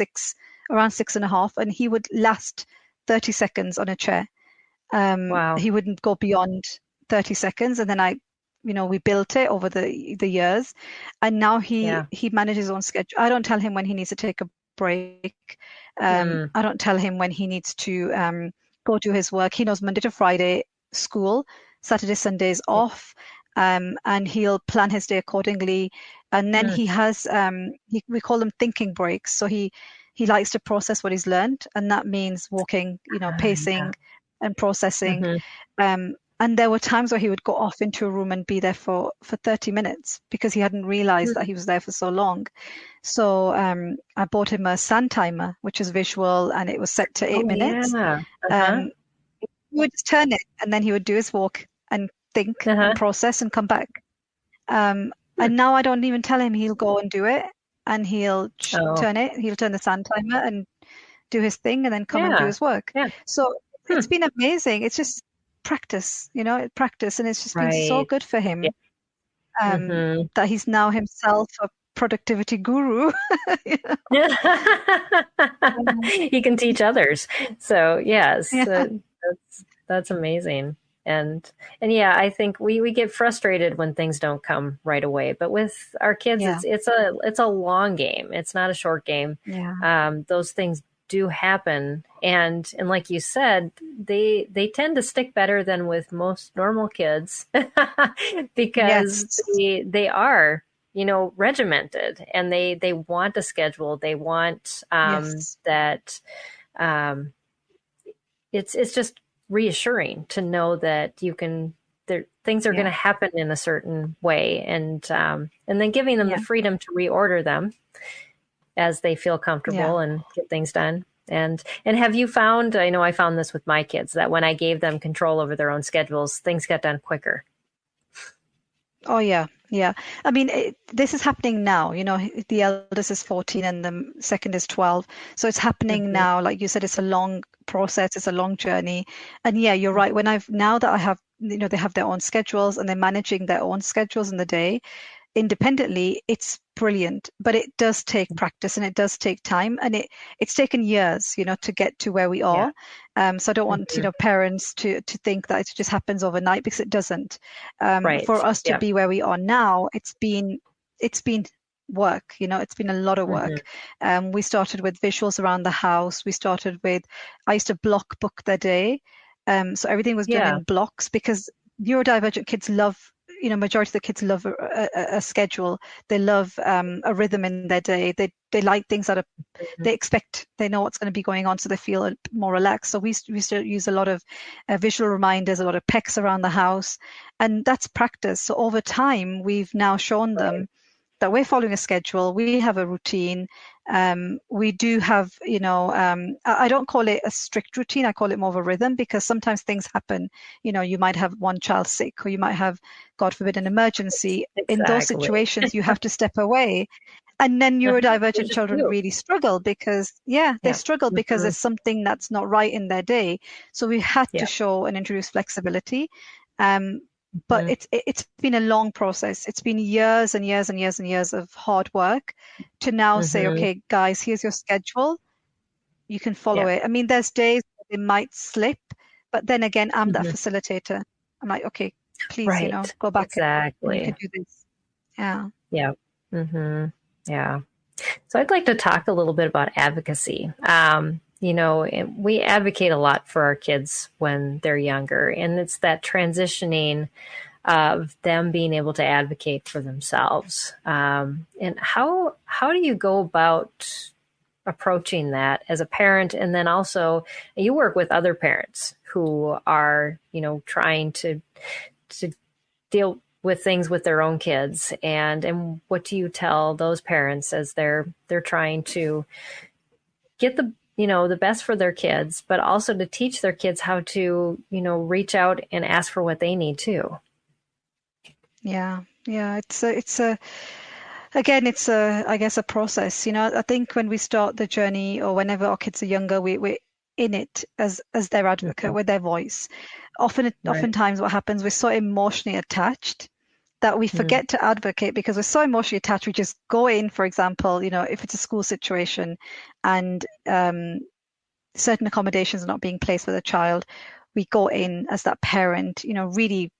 around 6.5, and he would last 30 seconds on a chair. Wow. He wouldn't go beyond 30 seconds. And then we built it over the years, and now he manages his own schedule. I don't tell him when he needs to take a break. I don't tell him when he needs to go do his work. He knows Monday to Friday school, Saturday, Sundays off, and he'll plan his day accordingly. And then he has we call them thinking breaks. So he likes to process what he's learned, and that means walking, pacing and processing. And there were times where he would go off into a room and be there for 30 minutes because he hadn't realized that he was there for so long. So I bought him a sand timer, which is visual, and it was set to 8 minutes. Yeah. He would just turn it, and then he would do his walk and think and process and come back. And now I don't even tell him. He'll go and do it, and he'll turn it. He'll turn the sand timer and do his thing, and then come and do his work. Yeah. So it's been amazing. It's just practice, practice, and it's just been so good for him that he's now himself a productivity guru. He can teach others. So yes, that's amazing. And yeah, I think we get frustrated when things don't come right away. But with our kids, it's a long game. It's not a short game. Yeah. Those things do happen, and like you said, they tend to stick better than with most normal kids because they are regimented, and they want a schedule. They want that. It's just reassuring to know that things are going to happen in a certain way, and then giving them the freedom to reorder them as they feel comfortable and get things done. And have you found, I know I found this with my kids, that when I gave them control over their own schedules, things got done quicker? Oh, yeah. Yeah. I mean, this is happening now. The eldest is 14 and the second is 12. So it's happening now. Like you said, it's a long process. It's a long journey. And yeah, you're right. Now that I have, they have their own schedules and they're managing their own schedules in the day independently, it's brilliant. But it does take practice, and it does take time, and it's taken years, to get to where we are. So I don't want parents to think that it just happens overnight, because it doesn't. For us to be where we are now, it's been work. It's been a lot of work. We started with visuals around the house. I used to block book their day, so everything was done in blocks, because neurodivergent kids love, majority of the kids love a schedule. They love a rhythm in their day. They like things that they know what's going to be going on, so they feel more relaxed. So we used to use a lot of visual reminders, a lot of pecks around the house, and that's practice. So over time, we've now shown them that we're following a schedule. We have a routine. We do have, I don't call it a strict routine. I call it more of a rhythm, because sometimes things happen. You might have one child sick, or you might have, God forbid, an emergency. Exactly. In those situations, you have to step away. And then neurodivergent children really struggle because, they struggle because there's something that's not right in their day. So we had to show and introduce flexibility. But it's been a long process. It's been years and years and years and years of hard work to now say, okay, guys, here's your schedule. You can follow it. I mean, there's days where they might slip, but then again, I'm that facilitator. I'm like, okay, please, go back. Exactly. And you can do this. Yeah. Yeah. Yeah. So I'd like to talk a little bit about advocacy. We advocate a lot for our kids when they're younger, and it's that transitioning of them being able to advocate for themselves. And how do you go about approaching that as a parent? And then also you work with other parents who are, trying to deal with things with their own kids. And what do you tell those parents as they're trying to get the best for their kids, but also to teach their kids how to, reach out and ask for what they need too? Yeah. It's again, it's I guess a process. I think when we start the journey, or whenever our kids are younger, we're in it as their advocate, with their voice. Oftentimes what happens, we're so emotionally attached that we forget to advocate because we're so emotionally attached. We just go in, for example, if it's a school situation and certain accommodations are not being placed for the child, we go in as that parent, really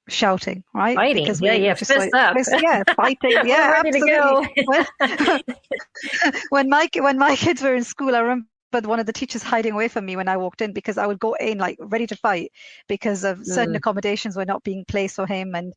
shouting, right? Fighting. Because fist up. Fighting. Yeah, ready absolutely. to go. When my kids were in school, I remember one of the teachers hiding away from me when I walked in, because I would go in like ready to fight because of certain accommodations were not being placed for him. And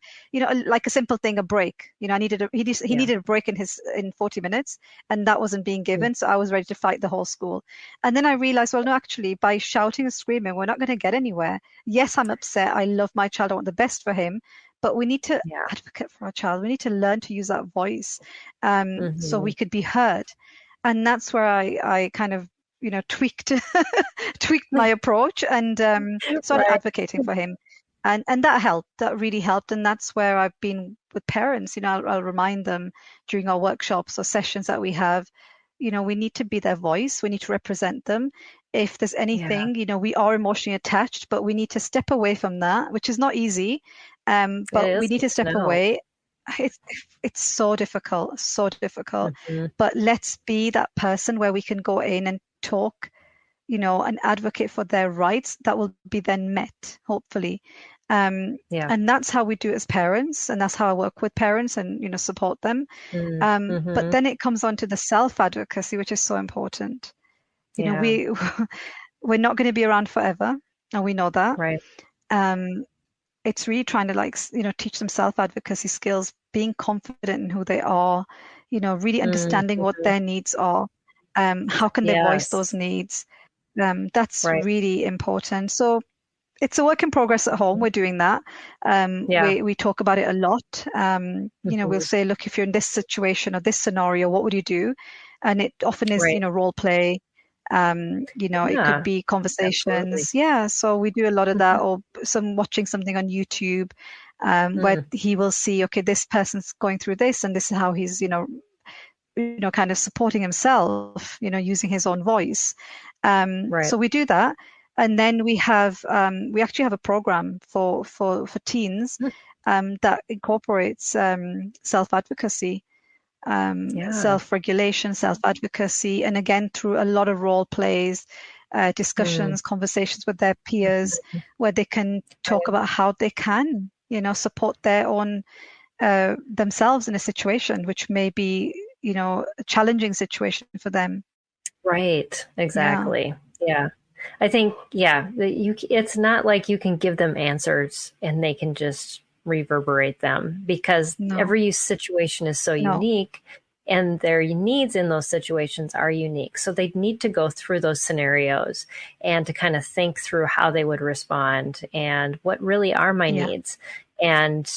like a simple thing, a break. He needed a break in 40 minutes, and that wasn't being given. So I was ready to fight the whole school. And then I realized, well, no, actually, by shouting and screaming, we're not going to get anywhere. Yes, I'm upset. I love my child. I want the best for him. But we need to advocate for our child. We need to learn to use that voice so we could be heard. And that's where I kind of tweaked my approach and started advocating for him, and that helped. That really helped. And that's where I've been with parents. I'll remind them during our workshops or sessions that we have. We need to be their voice. We need to represent them. If there's anything, we are emotionally attached, but we need to step away from that, which is not easy. But we need to step away. It's so difficult, but let's be that person where we can go in and talk, and advocate for their rights that will be then met, hopefully. And that's how we do it as parents, and that's how I work with parents and support them. But then it comes on to the self-advocacy, which is so important. We're not going to be around forever, and we know that. Right. It's really trying to teach them self-advocacy skills, being confident in who they are, really understanding what their needs are. How can they voice those needs? That's really important. So it's a work in progress at home. We're doing that. We talk about it a lot. We'll say, look, if you're in this situation or this scenario, what would you do? And it often is, role play. It could be conversations. Absolutely. So we do a lot of that, or watching something on YouTube where he will see, okay, this person's going through this, and this is how he's, kind of supporting himself, using his own voice. So we do that. And then we actually have a program for teens that incorporates self-advocacy, self-regulation, self-advocacy, and again, through a lot of role plays, discussions, conversations with their peers, where they can talk about how they can, support their own themselves in a situation which may be, a challenging situation for them. Right. Exactly. Yeah. I think, it's not like you can give them answers and they can just reverberate them, because every situation is so unique, and their needs in those situations are unique. So they need to go through those scenarios and to kind of think through how they would respond and what really are my needs, and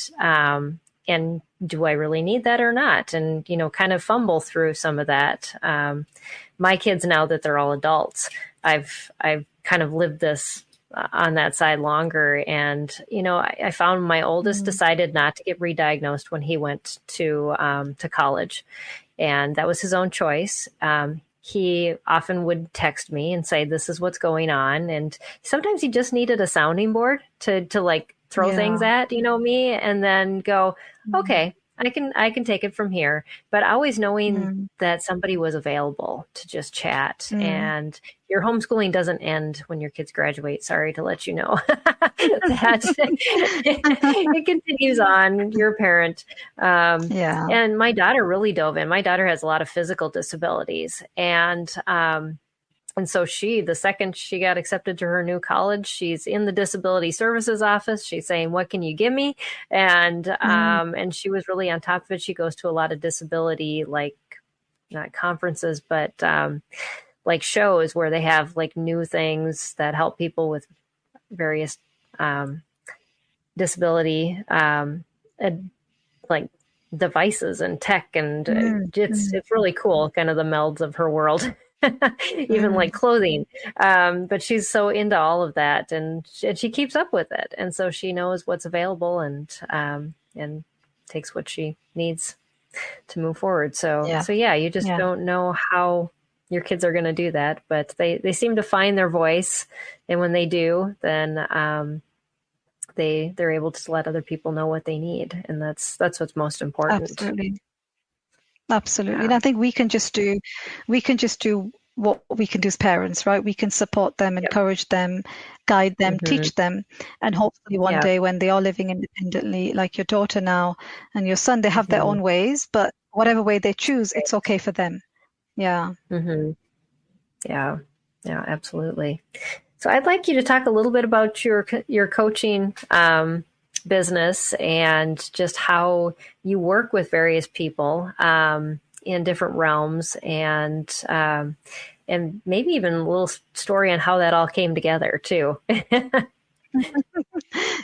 do I really need that or not? And, kind of fumble through some of that. My kids, now that they're all adults, I've kind of lived this on that side longer. And, I found my oldest decided not to get re-diagnosed when he went to college. And that was his own choice. He often would text me and say, this is what's going on. And sometimes he just needed a sounding board to throw things at, me, and then go, okay, I can take it from here. But always knowing that somebody was available to just chat. And your homeschooling doesn't end when your kids graduate. Sorry to let you know that it continues on. You're a parent. And my daughter really dove in. My daughter has a lot of physical disabilities, and so the second she got accepted to her new college, she's in the disability services office. She's saying, what can you give me? And she was really on top of it. She goes to a lot of disability, not conferences, but shows where they have new things that help people with various disability, devices and tech. And it's really cool, kind of the melds of her world. Even clothing. But she's so into all of that, and she keeps up with it. And so she knows what's available and takes what she needs. to move forward. So Yeah. so yeah, you just Yeah. don't know how your kids are going to do that, but they seem to find their voice, and when they do, then they're able to let other people know what they need, and that's what's most important. Absolutely. Yeah. And I think we can just do what we can do as parents, right? We can support them, encourage them, guide them, teach them, and hopefully one day when they are living independently, like your daughter now and your son, they have their own ways, but whatever way they choose, it's okay for them. Yeah. Yeah, absolutely. So I'd like you to talk a little bit about your coaching business and just how you work with various people in different realms, and maybe even a little story on how that all came together too.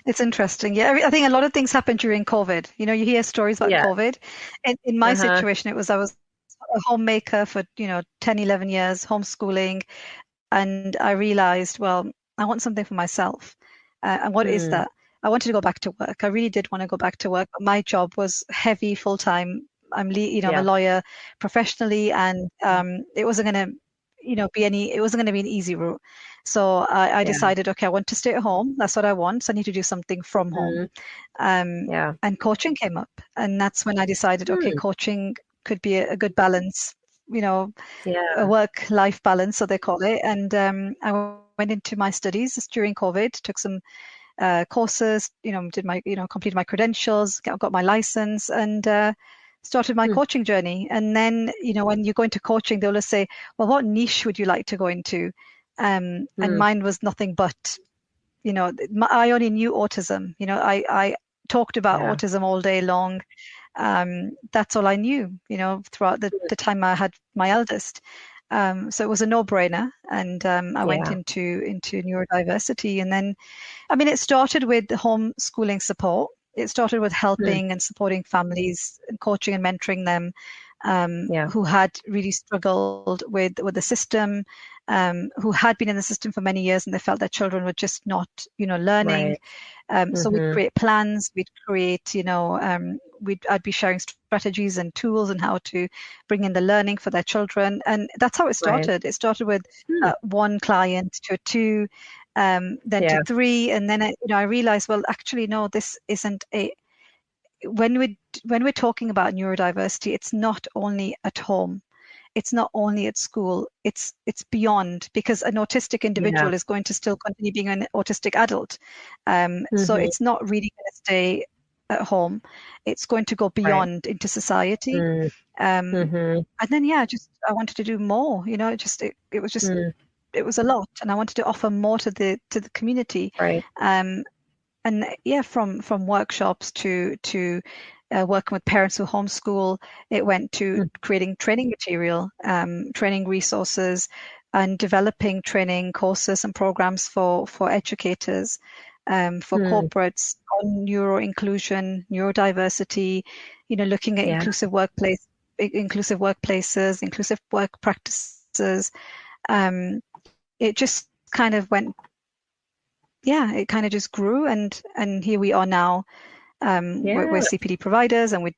It's interesting. Yeah, I think a lot of things happened during COVID. You hear stories about COVID. In my situation, I was a homemaker for 10, 11 years, homeschooling, and I realized, well, I want something for myself. And what is that? I wanted to go back to work. I really did want to go back to work, but my job was heavy, full time. I'm a lawyer professionally, and it wasn't going to it wasn't going to be an easy route. So I decided, okay, I want to stay at home. That's what I want. So I need to do something from home. And coaching came up, and that's when I decided, okay, coaching could be a good balance, a work-life balance, so they call it. And I went into my studies during COVID, took some courses, did my, completed my credentials, got my license, and started my coaching journey. And then, when you go into coaching, they always say, well, what niche would you like to go into? And mine was nothing but, I only knew autism. I talked about autism all day long. That's all I knew, throughout the time I had my eldest. So it was a no-brainer, and I went into neurodiversity. And then, it started with homeschooling support. It started with helping and supporting families, and coaching and mentoring them who had really struggled with the system, who had been in the system for many years, and they felt their children were just not, learning. So we'd create plans, we'd create, I'd be sharing strategies and tools and how to bring in the learning for their children. And that's how it started. It started with one client to two, then to three. And then, I realized, well, actually, no, this isn't when we're talking about neurodiversity, it's not only at home. It's not only at school, it's beyond, because an autistic individual is going to still continue being an autistic adult. So it's not really going to stay at home. It's going to go beyond into society. And then, I wanted to do more, it was just, it was a lot, and I wanted to offer more to the community. And from workshops to working with parents who homeschool, it went to creating training material, training resources, and developing training courses and programs for educators, for corporates on neuroinclusion, neurodiversity, looking at inclusive workplaces, inclusive work practices. It just kind of went, it kind of just grew, and here we are now. We're CPD providers, and we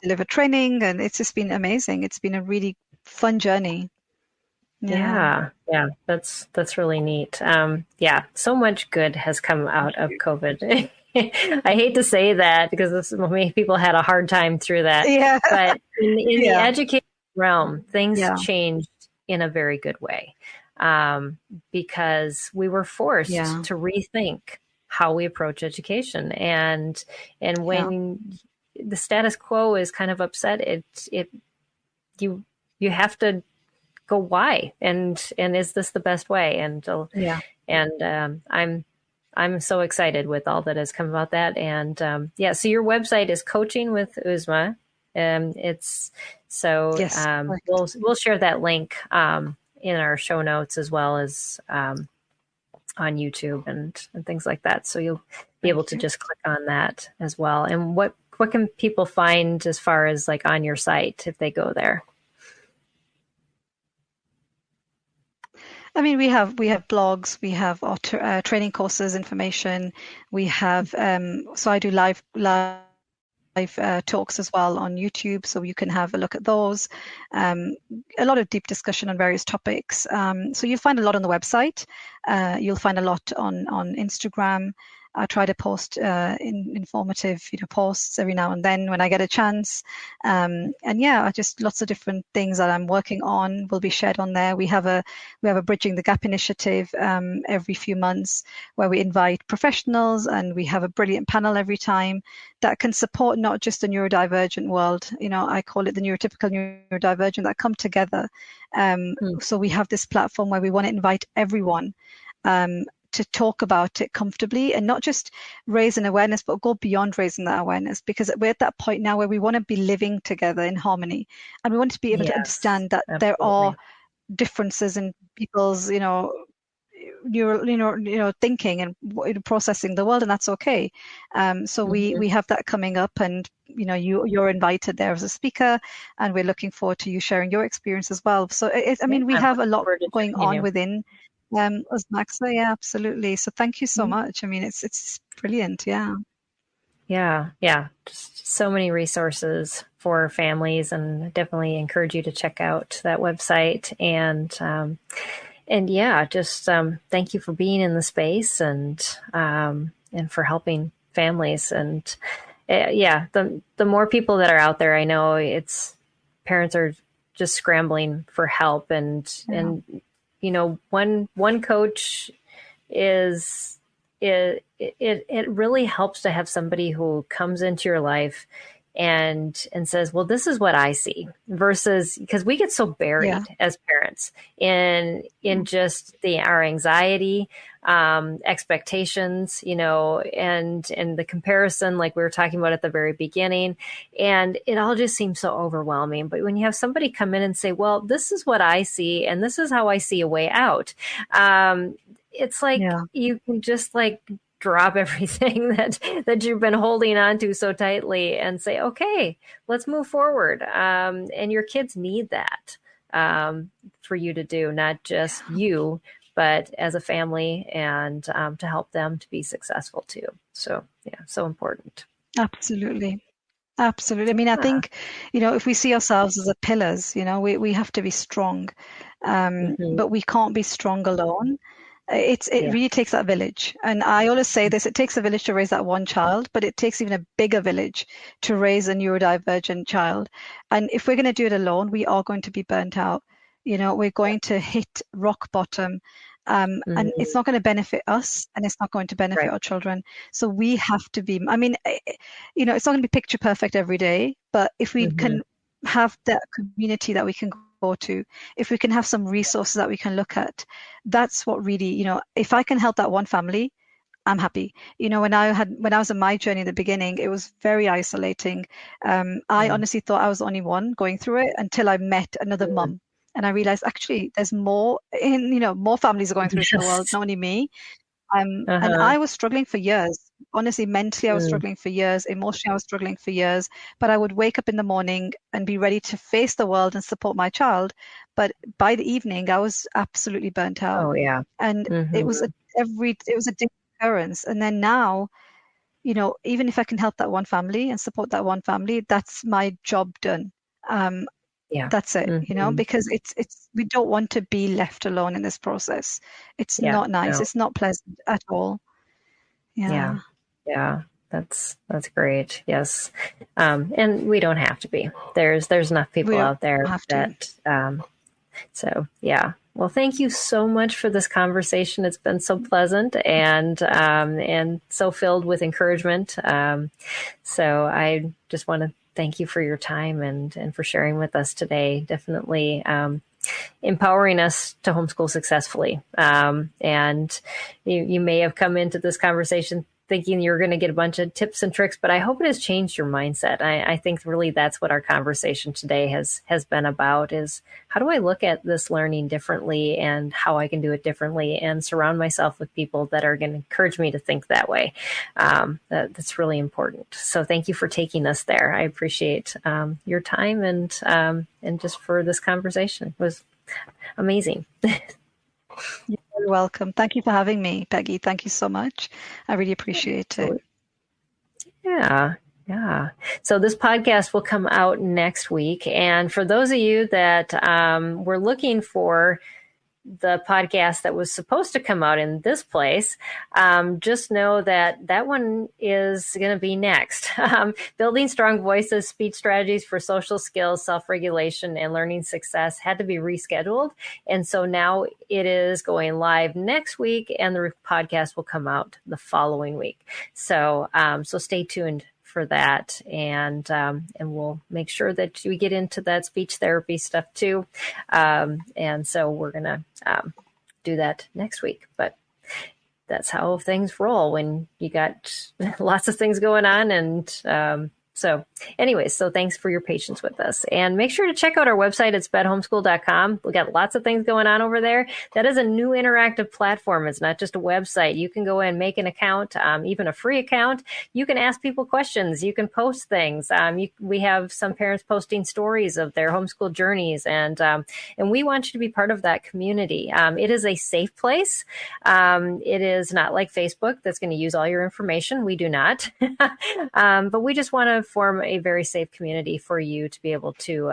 deliver training, and it's just been amazing. It's been a really fun journey. Yeah, that's really neat. So much good has come out of COVID. I hate to say that, because many people had a hard time through that. But in the education realm, things changed in a very good way, because we were forced to rethink how we approach education, and when the status quo is kind of upset, you have to go, why, and is this the best way? And I'm so excited with all that has come about that. And so your website is Coaching with Uzma. We'll share that link in our show notes, as well as on YouTube and things like that. So you'll be able to just click on that as well. And what can people find as far as like on your site if they go there? We have blogs, we have our training courses, information. We have so I do live talks as well on YouTube, so you can have a look at those. A lot of deep discussion on various topics. So you'll find a lot on the website. You'll find a lot on Instagram. I try to post informative, posts every now and then when I get a chance. And yeah, just lots of different things that I'm working on will be shared on there. We have a Bridging the Gap initiative every few months where we invite professionals, and we have a brilliant panel every time that can support not just the neurodivergent world. I call it the neurotypical neurodivergent that come together. So we have this platform where we want to invite everyone to talk about it comfortably, and not just raise an awareness, but go beyond raising that awareness, because we're at that point now where we want to be living together in harmony, and we want to be able to understand that there are differences in people's, thinking and processing the world, and that's okay. So we have that coming up, and you're invited there as a speaker, and we're looking forward to you sharing your experience as well. So we have a lot going on within Uzma Akser, yeah, absolutely. So thank you so much. It's brilliant, yeah. Yeah. Just so many resources for families, and definitely encourage you to check out that website. And yeah, just thank you for being in the space, and for helping families. And the more people that are out there, I know parents are just scrambling for help, and one coach it really helps to have somebody who comes into your life and says, well, this is what I see, versus, because we get so buried as parents in just our anxiety, expectations, and the comparison, like we were talking about at the very beginning, and it all just seems so overwhelming. But when you have somebody come in and say, well, this is what I see, and this is how I see a way out, it's like you can just drop everything that you've been holding on to so tightly and say, okay, let's move forward. And your kids need that for you to do, not just you, but as a family, and to help them to be successful too. So so important. Absolutely. I think, if we see ourselves as pillars, we have to be strong, but we can't be strong alone. It really takes that village. And I always say this, it takes a village to raise that one child, but it takes even a bigger village to raise a neurodivergent child. And if we're going to do it alone, we are going to be burnt out. We're going to hit rock bottom, and it's not going to benefit us, and it's not going to benefit our children. So we have to be, it's not going to be picture perfect every day, but if we can have that community that we can go to, if we can have some resources that we can look at, that's what really, if I can help that one family, I'm happy. When I was in my journey in the beginning, it was very isolating. I honestly thought I was the only one going through it until I met another mum, and I realized actually there's more more families are going through this in the world, not only me. And I was struggling for years. Honestly, mentally, I was struggling for years. Emotionally, I was struggling for years. But I would wake up in the morning and be ready to face the world and support my child. But by the evening, I was absolutely burnt out. Oh, yeah. And it was a different occurrence. And then now, even if I can help that one family and support that one family, that's my job done. That's it, because it's we don't want to be left alone in this process. It's not nice. No. It's not pleasant at all. Yeah. That's great. Yes. And we don't have to be. There's enough people out there that, so yeah. Well, thank you so much for this conversation. It's been so pleasant and so filled with encouragement. So I just want to thank you for your time and for sharing with us today. Definitely empowering us to homeschool successfully. And you may have come into this conversation thinking you're going to get a bunch of tips and tricks, but I hope it has changed your mindset. I think really that's what our conversation today has been about, is how do I look at this learning differently and how I can do it differently, and surround myself with people that are going to encourage me to think that way. That's really important. So thank you for taking us there. I appreciate your time and just for this conversation. It was amazing. You're very welcome. Thank you for having me, Peggy. Thank you so much. I really appreciate it. Yeah. Yeah. So this podcast will come out next week. And for those of you that were looking for the podcast that was supposed to come out in this place, just know that that one is going to be next. Building Strong Voices, Speech Strategies for Social Skills, Self-Regulation, and Learning Success had to be rescheduled. And so now it is going live next week, and the podcast will come out the following week. So, so stay tuned for that, and we'll make sure that we get into that speech therapy stuff too, and so we're gonna do that next week. But that's how things roll when you got lots of things going on, and so anyways, so thanks for your patience with us, and make sure to check out our website at spedhomeschool.com. We got lots of things going on over there. That is a new interactive platform. It's not just a website. You can go in, make an account, even a free account. You can ask people questions. You can post things. We have some parents posting stories of their homeschool journeys, and we want you to be part of that community. It is a safe place. It is not like Facebook that's going to use all your information. We do not, but we just want to form a very safe community for you to be able to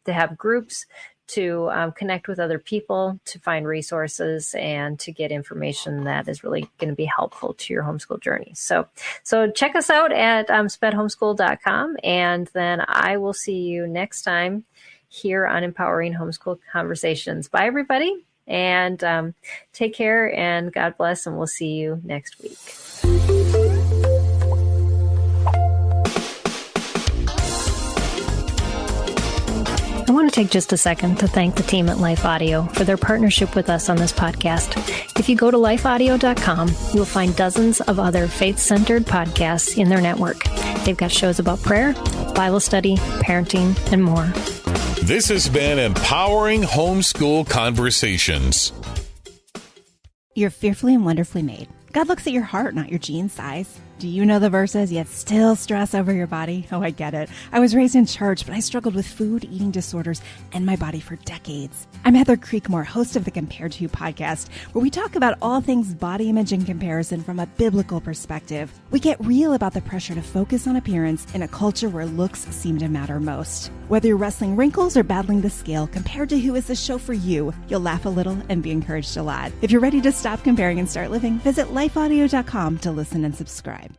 have groups, to connect with other people, to find resources, and to get information that is really going to be helpful to your homeschool journey. So check us out at spedhomeschool.com, and then I will see you next time here on Empowering Homeschool Conversations. Bye, everybody, and take care, and God bless, and we'll see you next week. I want to take just a second to thank the team at Life Audio for their partnership with us on this podcast. If you go to lifeaudio.com, you'll find dozens of other faith-centered podcasts in their network. They've got shows about prayer, Bible study, parenting, and more. This has been Empowering Homeschool Conversations. You're fearfully and wonderfully made. God looks at your heart, not your jean size. Do you know the verses, yet still stress over your body? Oh, I get it. I was raised in church, but I struggled with food, eating disorders, and my body for decades. I'm Heather Creekmore, host of the Compared to You podcast, where we talk about all things body image and comparison from a biblical perspective. We get real about the pressure to focus on appearance in a culture where looks seem to matter most. Whether you're wrestling wrinkles or battling the scale, Compared to Who is the show for you. You'll laugh a little and be encouraged a lot. If you're ready to stop comparing and start living, visit lifeaudio.com to listen and subscribe.